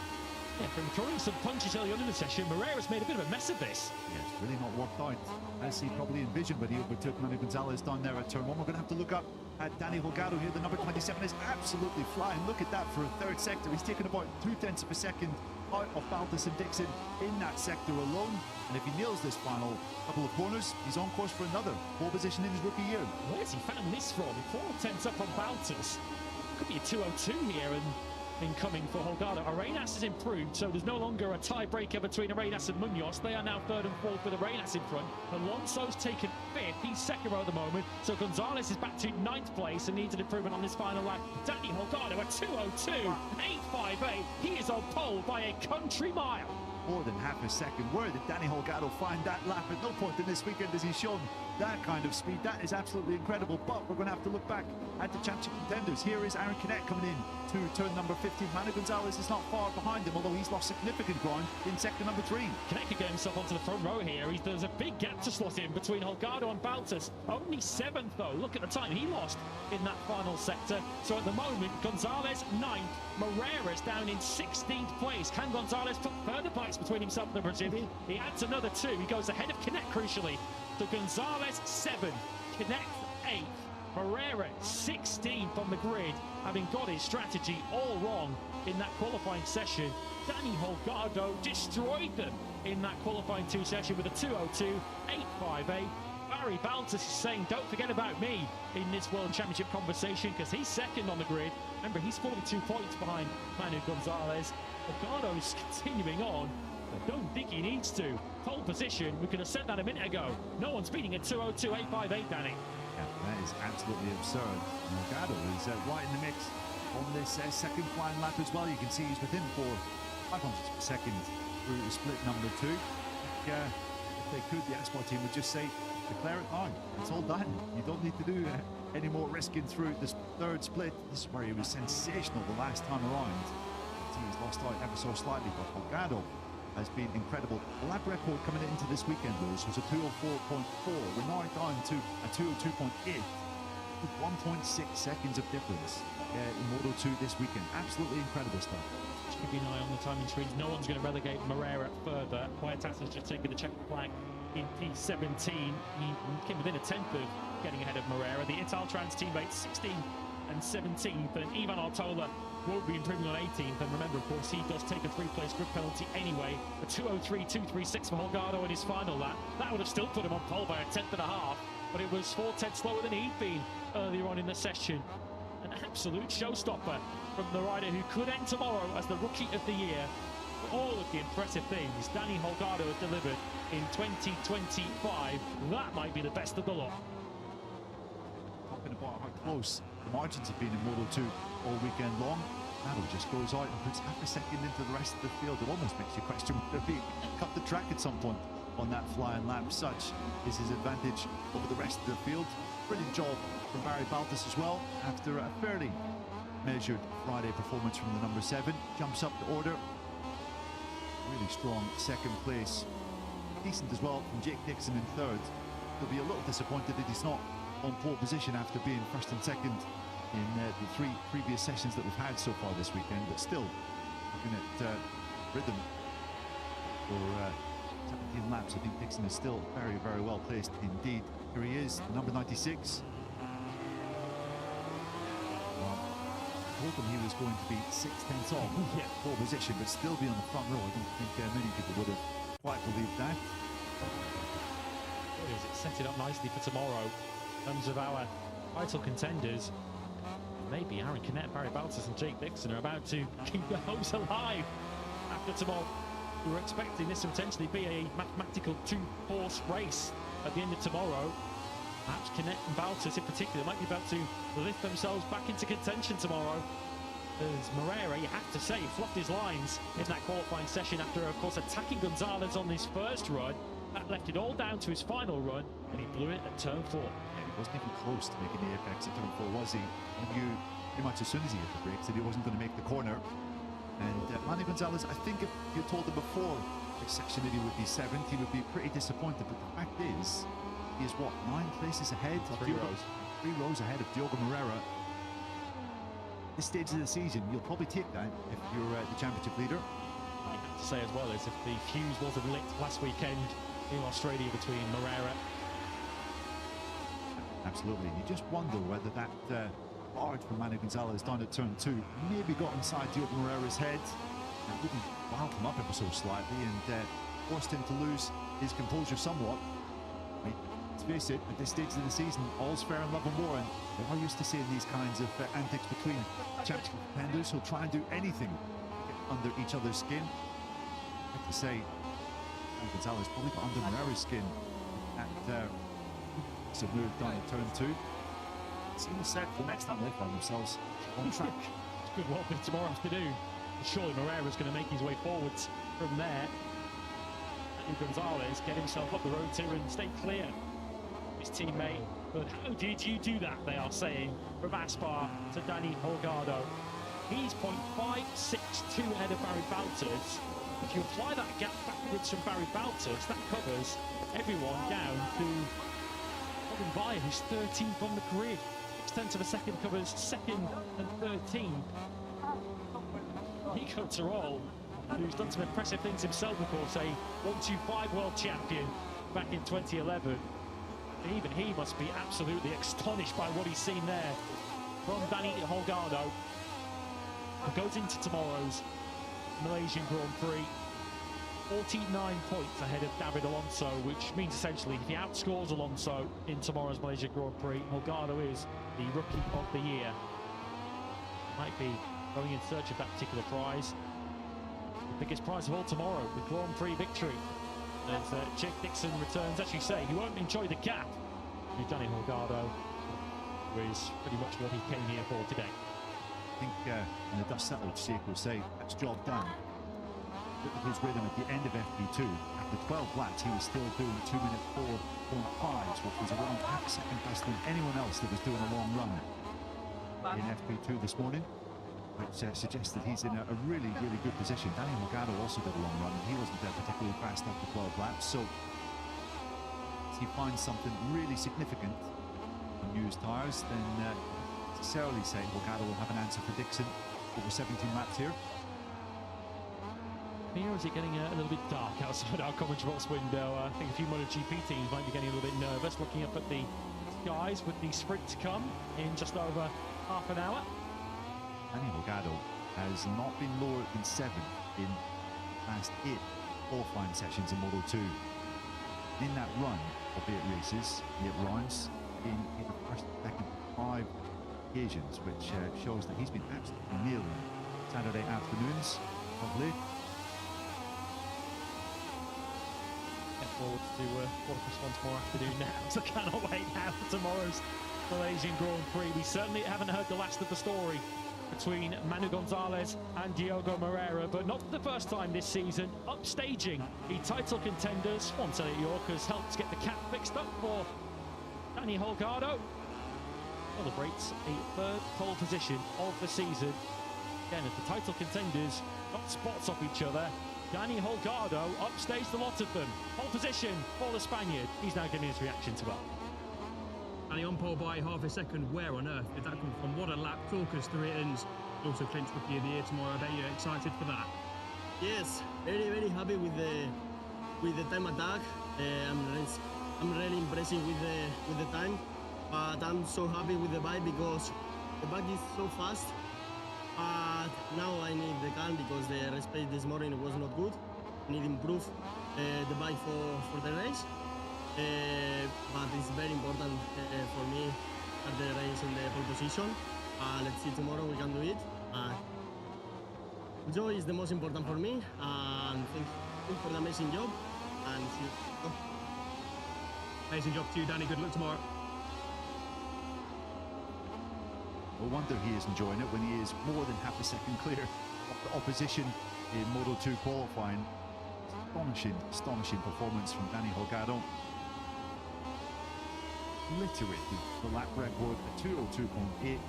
Yeah, from throwing some punches early on in the session, Morera's made a bit of a mess of this. Yeah, it's really not worked out as he probably envisioned when he overtook Manu Gonzalez down there at turn 1. We're going to have to look up at Danny Holgado here. The number 27 is absolutely flying. Look at that for a third sector. He's taken about 0.2 of a second out of Baltus and Dixon in that sector alone. And if he nails this final couple of corners, he's on course for another pole position in his rookie year. Where's he found this from? 4 tenths up on Baltus. Could be a 2:02 here and incoming for Holgado. Arenas has improved, so there's no longer a tiebreaker between Arenas and Munoz. They are now third and fourth with Arenas in front. Alonso's taken fifth. He's second row at the moment. So Gonzalez is back to ninth place and needs an improvement on this final lap. Danny Holgado at 2:02, 8.58. He is on pole by a country mile. More than half a second. Where did Danny Holgado find that lap? At no point in this weekend has he shown that kind of speed. That is absolutely incredible. But we're going to have to look back at the championship contenders. Here is Aaron Canet coming in to turn number 15. Manu Gonzalez is not far behind him, although he's lost significant ground in sector number 3. Canet could get himself onto the front row here. There's a big gap to slot in between Holgado and Baltus. Only 7th though. Look at the time he lost in that final sector. So at the moment, Gonzalez 9th. Moreira's down in 16th place. Can Gonzalez put further points between himself and the Brazilian? He adds another 2. He goes ahead of Canet crucially. So Gonzalez 7th, Canet 8th, Moreira 16th on the grid, having got his strategy all wrong in that qualifying session. Danny Holgado destroyed them in that qualifying 2 session with a 2:02, 8.58. Barry Baltus is saying, don't forget about me in this World Championship conversation, because he's second on the grid. Remember, he's 42 points behind Manu Gonzalez. Holgado's continuing on. I don't think he needs to. Pole position, we could have said that a minute ago. No one's beating a 2:02, 8.58, Danny. Yeah, that is absolutely absurd. Holgado is right in the mix on this second flying lap as well. You can see he's within 500 per second through the split number 2. If they could, the Aspar team would just say, declare it now. It's all done. You don't need to do any more risking through this third split. This is where he was sensational the last time around. He's lost out ever so slightly, but Holgado has been incredible. The lap record coming into this weekend, Lewis, was a 2:04.4. We're now down to a 2:02.8 with 1.6 seconds of difference in Moto2 this weekend. Absolutely incredible stuff. Just keeping an eye on the timing screens. No one's going to relegate Moreira further. Huertas has just taken the check flag in P17. He came within a 10th of getting ahead of Moreira. The Italtrans teammates 16th and 17th, and Ivan Artola won't be improving on 18th. And remember, of course, he does take a 3-place grid penalty anyway. A 2:03.236 for Holgado in his final lap. That would have still put him on pole by a 10th and a half, but it was 4 tenths slower than he'd been earlier on in the session. An absolute showstopper from the rider who could end tomorrow as the Rookie of the Year. All of the impressive things Danny Holgado has delivered in 2025, that might be the best of the lot. Talking about how close the margins have been in Moto2 all weekend long, Holgado just goes out and puts half a second into the rest of the field. It almost makes you question whether he cut the track at some point on that flying lap. Such is his advantage over the rest of the field. Brilliant job from Barry Baltus as well. After a fairly measured Friday performance from the number 7, jumps up the order. Really strong second place. Decent as well from Jake Dixon in 3rd. He'll be a little disappointed that he's not on pole position after being 1st and 2nd in the 3 previous sessions that we've had so far this weekend, but still looking at rhythm for 17 laps. I think Dixon is still very, very well placed indeed. Here he is, number 96. Well, I told him he was going to be 6 tenths off pole position, but still be on the front row. I don't think many people would have quite believed that. What is it? Set it up nicely for tomorrow in terms of our title contenders. Maybe Aaron Canet, Barry Baltus and Jake Dixon are about to keep their hopes alive after tomorrow. We were expecting this to potentially be a mathematical 2-horse race at the end of tomorrow. Perhaps Canet and Baltus in particular might be about to lift themselves back into contention tomorrow. As Moreira, you have to say, flopped his lines in that qualifying session after, of course, attacking Gonzalez on his first run. That left it all down to his final run, and he blew it at turn 4. He wasn't even close to making the apex at turn 4, was he? He knew pretty much as soon as he hit the brakes that he wasn't going to make the corner. And Manu Gonzalez, I think if you told him before this section that he would be 7th, he would be pretty disappointed. But the fact is, he is what, 9 places ahead? 3 rows. 3 rows ahead of Diogo Moreira. This stage of the season, you'll probably take that if you're the championship leader. I have to say as well is if the fuse wasn't lit last weekend in Australia between Moreira Absolutely. You just wonder whether that large from Manu Gonzalez down at turn 2 maybe got inside Diogo Moreira's head. It wouldn't wild him up ever so slightly and forced him to lose his composure somewhat. I mean, let's face it, at this stage of the season, all's fair in love and war, and they are used to seeing these kinds of antics between championship contenders who'll try and do anything to get under each other's skin. I have to say, Manu Gonzalez probably got under Moreira's skin at some move down at turn 2. Seems set for next time they find themselves on track. It's good work for tomorrow afternoon. Surely Moreira's going to make his way forwards from there. And Gonzalez get himself up the road to and stay clear his teammate. But how did you do that, they are saying, from Aspar to Danny Holgado. He's 0.562 ahead of Barry Balters. If you apply that gap backwards from Barry Balters, that covers everyone down to Robin Bayer, who's 13th on the grid. 6/10 of a second covers 2nd and 13th. Nico Terol, who's done some impressive things himself, of course, a 125 world champion back in 2011. And even he must be absolutely astonished by what he's seen there from Danny Holgado, who goes into tomorrow's Malaysian Grand Prix 49 points ahead of David Alonso, which means essentially if he outscores Alonso in tomorrow's Malaysia Grand Prix, Holgado is the Rookie of the Year. Might be going in search of that particular prize. The biggest prize of all tomorrow, the Grand Prix victory. As Jake Dixon returns, as you say, he won't enjoy the gap with Danny Holgado, who is pretty much what he came here for today. I think when the dust settled, Jake will say that's job done. Look at his rhythm at the end of FP2. After 12 laps, he was still doing 2 minute 4.5s, which was around half a second faster than anyone else that was doing a long run in FP2 this morning, which suggests that he's in a really, really good position. Danny Holgado also did a long run, and he wasn't particularly fast after 12 laps, so if he finds something really significant on used tyres, then necessarily say Holgado will have an answer for Dixon over 17 laps here. Here is it getting a little bit dark outside our commentary box window. I think a few MotoGP teams might be getting a little bit nervous looking up at the skies with the sprint to come in just over half an hour. Danny Holgado has not been lower than 7 in past 8 qualifying sessions in Moto2. In that run, albeit races, 8 rounds, in the first, second, 5 occasions, which shows that he's been absolutely nailing Saturday afternoons of late. Forward to Watercross once more afternoon now, so cannot wait now for tomorrow's Malaysian Grand Prix. We certainly haven't heard the last of the story between Manu Gonzalez and Diogo Moreira, but not for the first time this season, upstaging the title contenders. Once Elliott York has helped get the cap fixed up for Danny Holgado. Celebrates a 3rd pole position of the season. Again, as the title contenders got spots off each other, Danny Holgado upstaged a lot of them. Pole position for the Spaniard. He's now giving his reaction to well. And he on pole by half a second. Where on earth did that come from? What a lap. Talk us through it. And also clinch Rookie of the Year tomorrow. I bet you're excited for that. Yes, very happy with the time attack. I'm really impressed with the time, but I'm so happy with the bike because the bike is so fast. But now I need the calm because the race pace this morning was not good. I need to improve the bike for the race. But it's very important for me at the race in the pole position. Let's see tomorrow we can do it. Joy is the most important for me. And thank you for the amazing job. And see you. Amazing job to you, Danny. Good luck tomorrow. No wonder he is enjoying it when he is more than half a second clear of the opposition in Moto2 qualifying. Astonishing performance from Danny Holgado. Obliterated the lap record at 2:02.8.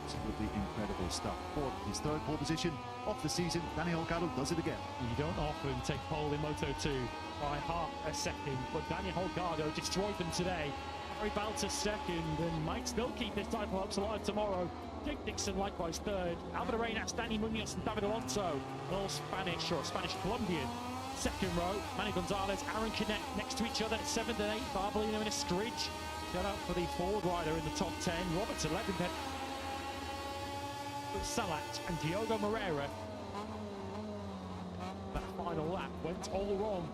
Absolutely incredible stuff. For his 3rd pole position of the season, Danny Holgado does it again. You don't often take pole in Moto2 by half a second, but Danny Holgado destroyed them today. Barry Balters 2nd and might still keep this title hopes alive tomorrow. Jake Dixon likewise 3rd. Alvaro Arenas, Danny Munoz and David Alonso, all Spanish or Spanish-Colombian. 2nd row, Manu Gonzalez, Aaron Canet next to each other at 7th and 8th. Barbolino in a scridge. Shout out for the forward rider in the top 10, Roberts 11th. But Salat and Diogo Moreira. That final lap went all wrong.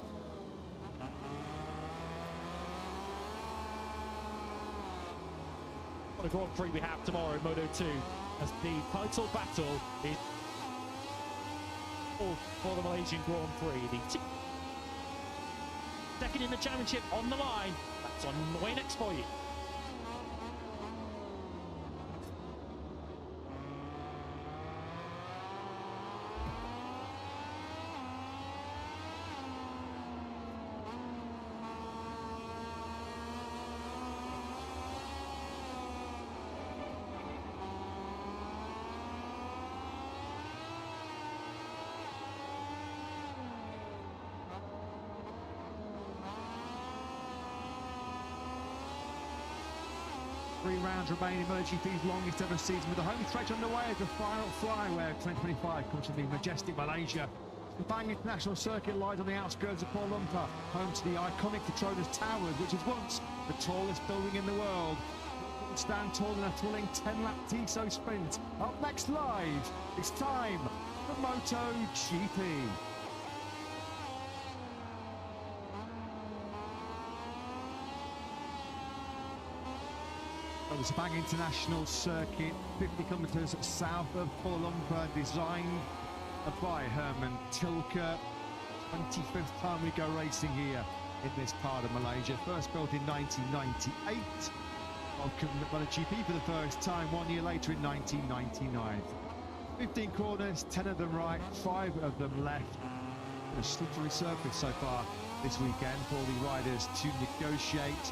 What a Grand Prix we have tomorrow in Moto2 as the title battle is all for the Malaysian Grand Prix. The second in the championship on the line. That's on the way next for you. 3 rounds remain in MotoGP's longest ever season, with the home stretch underway as the final fly, where 2025 comes from the majestic Malaysia. The Sepang International Circuit lies on the outskirts of Kuala Lumpur, home to the iconic Petronas Towers, which was once the tallest building in the world. It would stand tall in a thrilling 10-lap TSO sprint. Up next live, it's time for MotoGP. The Sepang International Circuit, 50 kilometres south of Kuala Lumpur, designed by Herman Tilke. 25th time we go racing here in this part of Malaysia. First built in 1998. Welcome to MotoGP for the first time 1 year later in 1999. 15 corners, 10 of them right, 5 of them left. A slippery surface so far this weekend for the riders to negotiate.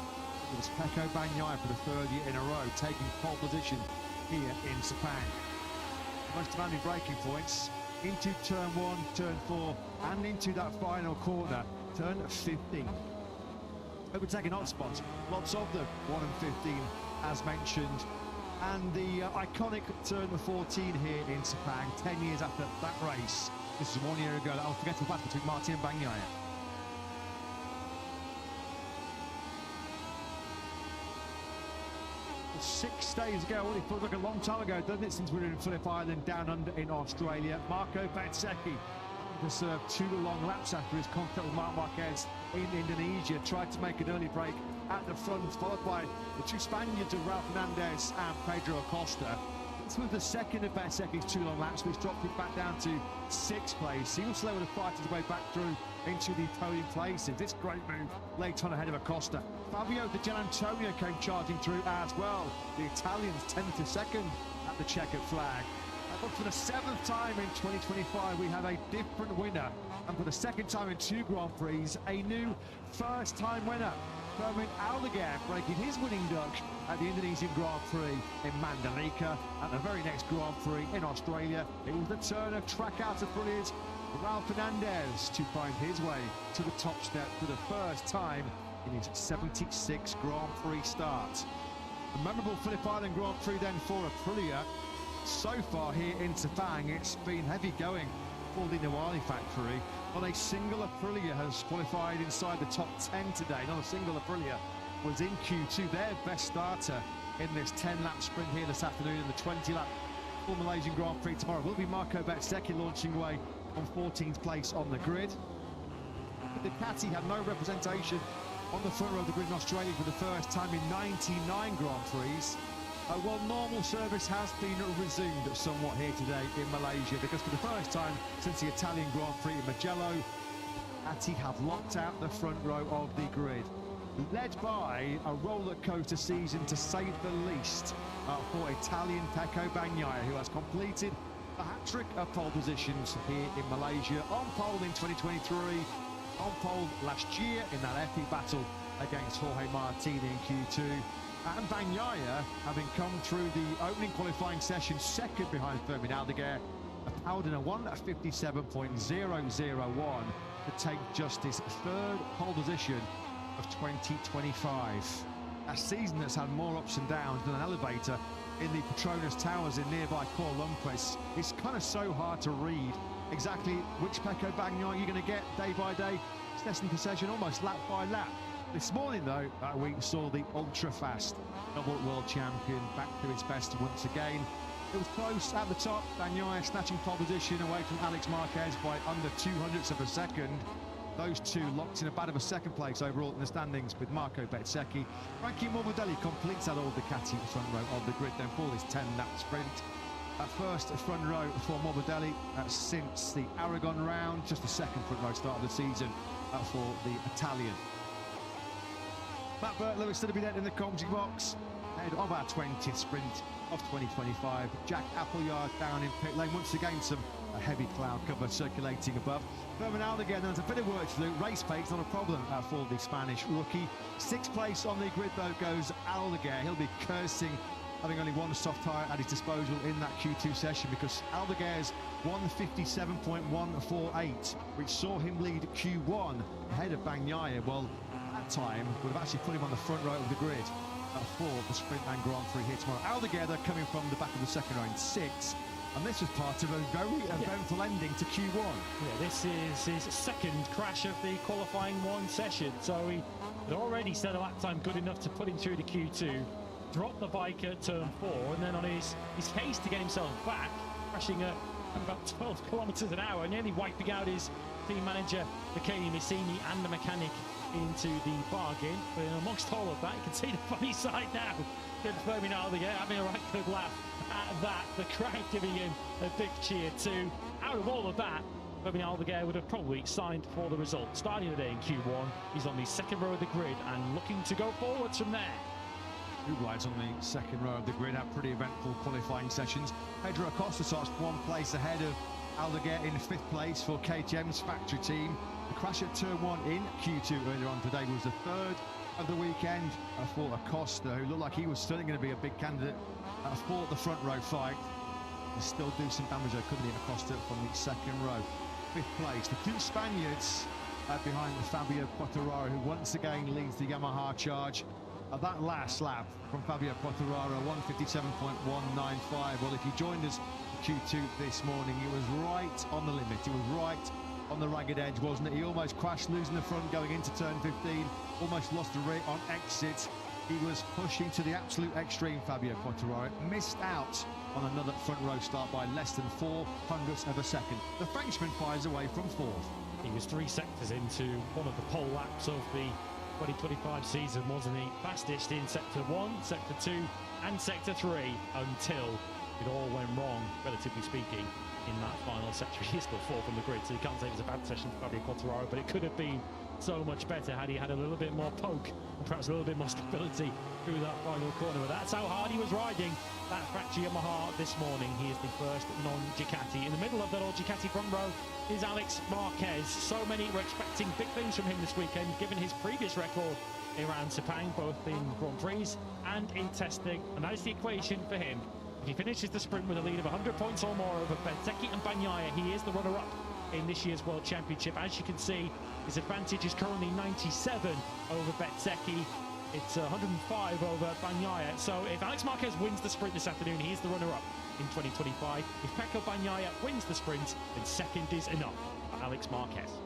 It was Pecco Bagnaia for the 3rd year in a row, taking pole position here in Sepang. Most demanding braking points into turn 1, turn 4, and into that final corner, turn 15. Overtaking hotspots, lots of them, 1 and 15 as mentioned. And the iconic turn 14 here in Sepang, 10 years after that race. This is 1 year ago, that unforgettable battle between Martin and Bagnaia. 6 days ago, well, it feels like a long time ago, doesn't it, since we were in Phillip Island down under in Australia. Marco Bezzecchi to serve 2 long laps after his contact with Marc Marquez in Indonesia. Tried to make an early break at the front, followed by the 2 Spaniards of Raul Fernandez and Pedro Acosta. This was the second of Bezzecchi's 2 long laps, which dropped it back down to 6th place. He was slow to fight his way back through into the podium places. This great move late on ahead of Acosta. Fabio Di Gianantonio came charging through as well. The Italians 10th to 2nd at the checkered flag. But for the 7th time in 2025, we have a different winner. And for the 2nd time in 2 Grand Prix, a new first-time winner. Fermin Aldeguer breaking his winning duck at the Indonesian Grand Prix in Mandalika. At the very next Grand Prix in Australia, it was the turn of Track-Outer brilliance Raul Fernandez to find his way to the top step for the first time in his 76th Grand Prix start. A memorable Phillip Island Grand Prix then for Aprilia. So far here in Sepang, it's been heavy going for the Nawali factory. Not a single Aprilia has qualified inside the top 10 today. Not a single Aprilia was in Q2. Their best starter in this 10-lap sprint here this afternoon, in the 20-lap for Malaysian Grand Prix tomorrow will be Marco Bezzecchi, launching away on 14th place on the grid. The Ducati had no representation on the front row of the grid in Australia for the first time in 99 Grand Prix. Well, normal service has been resumed somewhat here today in Malaysia, because for the first time since the Italian Grand Prix in Mugello, Ducati have locked out the front row of the grid. Led by a roller coaster season, to say the least, for Italian Pecco Bagnaia, who has completed a hat-trick of pole positions here in Malaysia. On pole in 2023, on pole last year in that epic battle against Jorge Martin in Q2. And Bagnaia, having come through the opening qualifying session 2nd behind Fermin Aldeguer, powered in a 1:57.001 to take just his 3rd pole position of 2025. A season that's had more ups and downs than an elevator in the Petronas Towers in nearby Kuala Lumpur. It's kind of so hard to read exactly which Pecco Bagnaia you're going to get day by day, session to session, almost lap by lap. This morning, though, we saw the ultra-fast double world champion back to his best once again. It was close at the top. Bagnaia snatching pole position away from Alex Marquez by under 200ths of a second. Those two locked in a bit of a second place overall in the standings with Marco Bezzecchi. Frankie Morbidelli completes that all Ducati front row of the grid then for this 10-lap sprint. At first front row for Morbidelli since the Aragon round, just the second front row start of the season for the Italian. Matt Burtlow is still to be there in the commentary box ahead of our 20th sprint of 2025. Jack Appleyard down in pit lane. Once again, some heavy cloud cover circulating above. Fermin Aldeguer, there's a bit of work to do. Race pace, not a problem for the Spanish rookie. Sixth place on the grid, though, goes Aldeguer. He'll be cursing having only one soft tyre at his disposal in that Q2 session, because Aldeguer's 1:57.148, which saw him lead Q1 ahead of Bagnaia, well, that time would have actually put him on the front row of the grid for the sprint and Grand Prix here tomorrow. Aldeguer, they're coming from the back of the second row in 6th, and this was part of a very eventful ending to Q1. Yeah, this is his second crash of the qualifying one session, so he had already set a lap time good enough to put him through to Q2, dropped the bike at turn 4, and then on his haste to get himself back, crashing at about 12 kilometers an hour, nearly wiping out his team manager Michele Messini and the mechanic into the bargain. But amongst all of that, you can see the funny side now. Good Fermin Aldeguer having a right good laugh at that. The crowd giving him a big cheer too. Out of all of that, Fermin Aldeguer would have probably signed for the result. Starting the day in Q1, he's on the second row of the grid and looking to go forwards from there. Two rides on the second row of the grid have pretty eventful qualifying sessions. Pedro Acosta starts one place ahead of Aldeguer in 5th place for KTM's factory team. The crash at turn 1 in Q2 earlier on today was the 3rd of the weekend for Acosta, who looked like he was certainly going to be a big candidate for the front row fight. He still do some damage though, couldn't he, Acosta from the second row. 5th place, the two Spaniards behind Fabio Quartararo, who once again leads the Yamaha charge. That last lap from Fabio Quartararo, 1:57.195. Well, if you joined us for Q2 this morning, it was right on the limit. It was right on the ragged edge, wasn't it? He almost crashed, losing the front going into turn 15, almost lost the rear on exit. He was pushing to the absolute extreme, Fabio Quartararo. Missed out on another front row start by less than 0.04 of a second. The Frenchman fires away from 4th. He was 3 sectors into one of the pole laps of the 2025 season, wasn't he? Fastest in sector 1, sector 2 and sector 3 until it all went wrong, relatively speaking, in that final sector. He is still 4th on the grid, so you can't say it was a bad session for Fabio Quartararo, but it could have been so much better had he had a little bit more poke and perhaps a little bit more stability through that final corner. But that's how hard he was riding that factory Yamaha this morning. He is the first non-Ducati. In the middle of that old Ducati front row is Alex Marquez. So many were expecting big things from him this weekend, given his previous record around Sepang, both in Grand Prix and in testing. And that is the equation for him. If he finishes the sprint with a lead of 100 points or more over Bezzecchi and Bagnaia, he is the runner-up in this year's World Championship. As you can see, his advantage is currently 97 over Bezzecchi. It's 105 over Bagnaia. So if Alex Marquez wins the sprint this afternoon, he is the runner-up in 2025. If Pecco Bagnaia wins the sprint, then second is enough for Alex Marquez.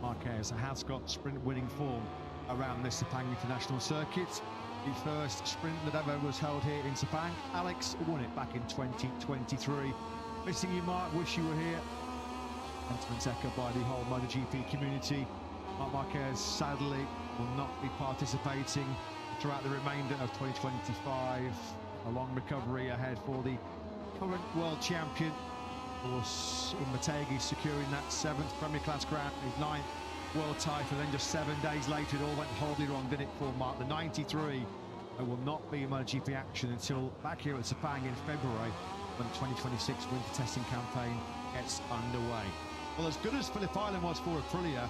Marquez has got sprint-winning form around this Sepang International Circuit. The first sprint that ever was held here in Sepang. Alex won it back in 2023. Missing you, Mark. Wish you were here. Sentiments echoed by the whole MotoGP community. Marc Marquez sadly will not be participating throughout the remainder of 2025. A long recovery ahead for the current world champion. Of course, Motegi securing that 7th Premier Class crown, his 9th world title, then just 7 days later it all went horribly wrong, didn't it, for Mark? The 93 will not be MotoGP action until back here at Sepang in February, when the 2026 winter testing campaign gets underway. Well, as good as Phillip Island was for Aprilia,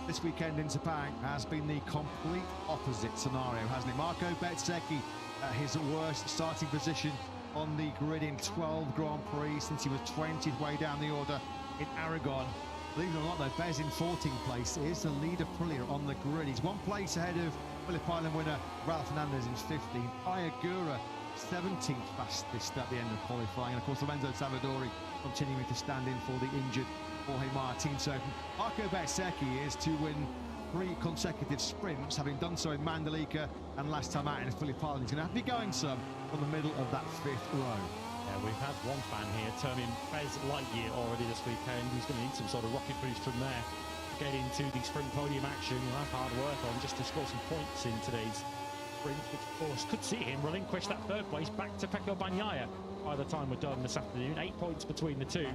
this weekend in Sepang has been the complete opposite scenario, hasn't it? Marco Bezzecchi at his worst starting position on the grid in 12 Grand Prix since he was 20th way down the order in Aragon. Believe it or not, though, Bez in 14th place is the lead Aprilia on the grid. He's 1 place ahead of Phillip Island winner Ralph Fernandez in 15th. Ayagura 17th fastest at the end of qualifying. And of course, Lorenzo Savadori continuing to stand in for the injured Jorge Martin. So Marco Bezzecchi is to win 3 consecutive sprints, having done so in Mandalika and last time out in Phillip Island. He's going to have to be going some from the middle of that 5th row. Yeah, we've had one fan here terming Bez Lightyear already this weekend. He's going to need some sort of rocket boost from there to get into the sprint podium action. He'll have hard work on just to score some points in today's sprint, which of course could see him relinquish that 3rd place back to Pecco Bagnaia by the time we're done this afternoon. 8 points between the two.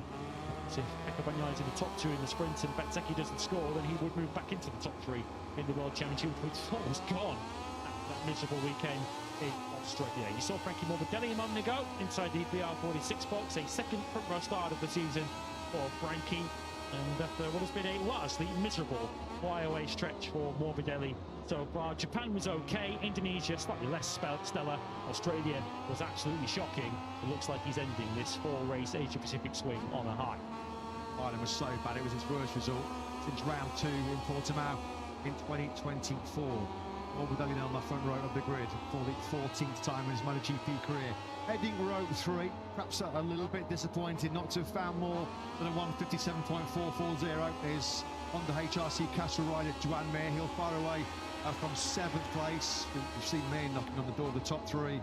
So if Pecco Bagnaia is in the top 2 in the sprint and Bezzecchi doesn't score, then he would move back into the top 3 in the World Championship, which was gone after that miserable weekend in Australia. You saw Frankie Morbidelli a moment ago inside the BR46 box, a 2nd front row start of the season for Frankie, and after what has been a largely miserable flyaway stretch for Morbidelli so far. Japan was okay, Indonesia slightly less stellar, Australia was absolutely shocking. It looks like he's ending this 4-race Asia-Pacific swing on a high. Ireland was so bad, it was his worst result since round 2 in Portimao in 2024. Morbidelli on the front row of the grid for the 14th time in his MotoGP career. Heading row 3, perhaps a little bit disappointed not to have found more than a 1:57.440 is Honda HRC Castro rider Joan Mir. He'll fire away from 7th place. We've seen Mir knocking on the door of the top 3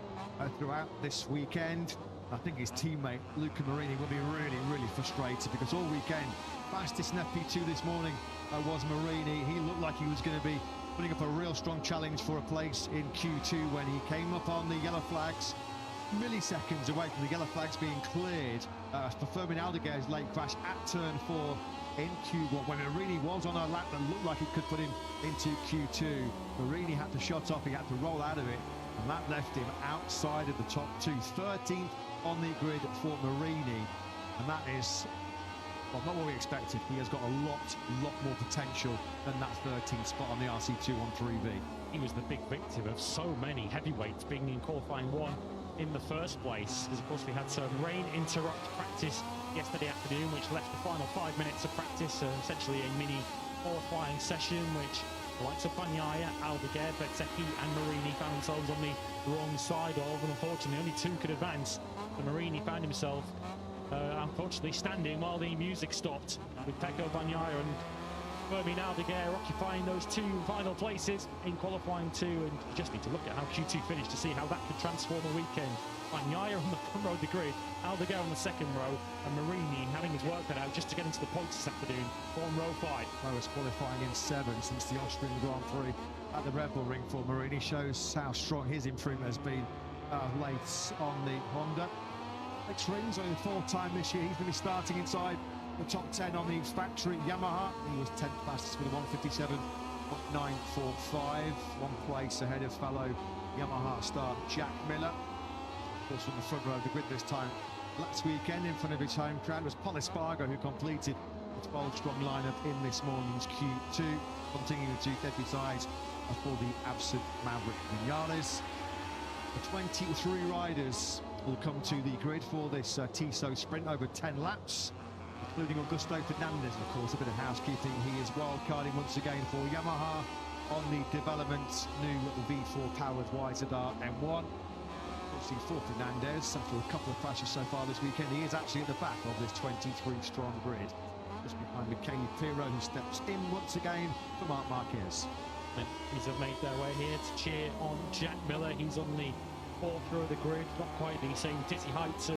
throughout this weekend. I think his teammate Luca Marini will be really frustrated, because all weekend, fastest in FP2 this morning was Marini. He looked like he was going to be putting up a real strong challenge for a place in Q2 when he came up on the yellow flags, milliseconds away from the yellow flags being cleared for Fermin Aldeguer's late crash at turn 4 in Q1, when Marini was on a lap that looked like it could put him into Q2. Marini had to shut off, he had to roll out of it, and that left him outside of the top 2. 13th on the grid for Marini, and that is, well, not what we expected. He has got a lot more potential than that 13th spot on the RC213V. He was the big victim of so many heavyweights being in qualifying 1 in the first place, because of course we had some rain interrupt practice yesterday afternoon, which left the final 5 minutes of practice essentially a mini qualifying session, which the likes of Bagnaia, Aldeguer, Bezzecchi and Marini found themselves on the wrong side of, and unfortunately only 2 could advance. So Marini found himself unfortunately standing while the music stopped, with Pecco Bagnaia and Fermin Aldeguer occupying those 2 final places in qualifying 2, and you just need to look at how Q2 finished to see how that could transform a weekend. Bagnaia on the front row of the grid, Aldeguer on the 2nd row, and Marini having his work cut out just to get into the points this afternoon on row 5. Lowest qualifying in 7 since the Austrian Grand Prix at the Red Bull Ring for Marini. Shows how strong his improvement has been late on the Honda. Alex Rins, only the 4th time this year, he's going to be starting inside the top 10 on the factory Yamaha. He was 10th fastest with a 1:57.945, 1 place ahead of fellow Yamaha star Jack Miller. Of course, from the front row of the grid this time last weekend in front of his home crowd was Paul Espargo, who completed its bold, strong lineup in this morning's Q2, continuing to debutise for the absent Maverick Vinales. The 23 riders will come to the grid for this TISO sprint over 10 laps, including Augusto Fernandez, of course. A bit of housekeeping. He is wildcarding once again for Yamaha on the development new V4 powered YZR M1. See for Fernandez, after a couple of crashes so far this weekend, he is actually at the back of this 23-strong grid, just behind Michele Pirro, who steps in once again for Marc Marquez. These have made their way here to cheer on Jack Miller. He's on the 4th row of the grid, not quite the same dizzy heights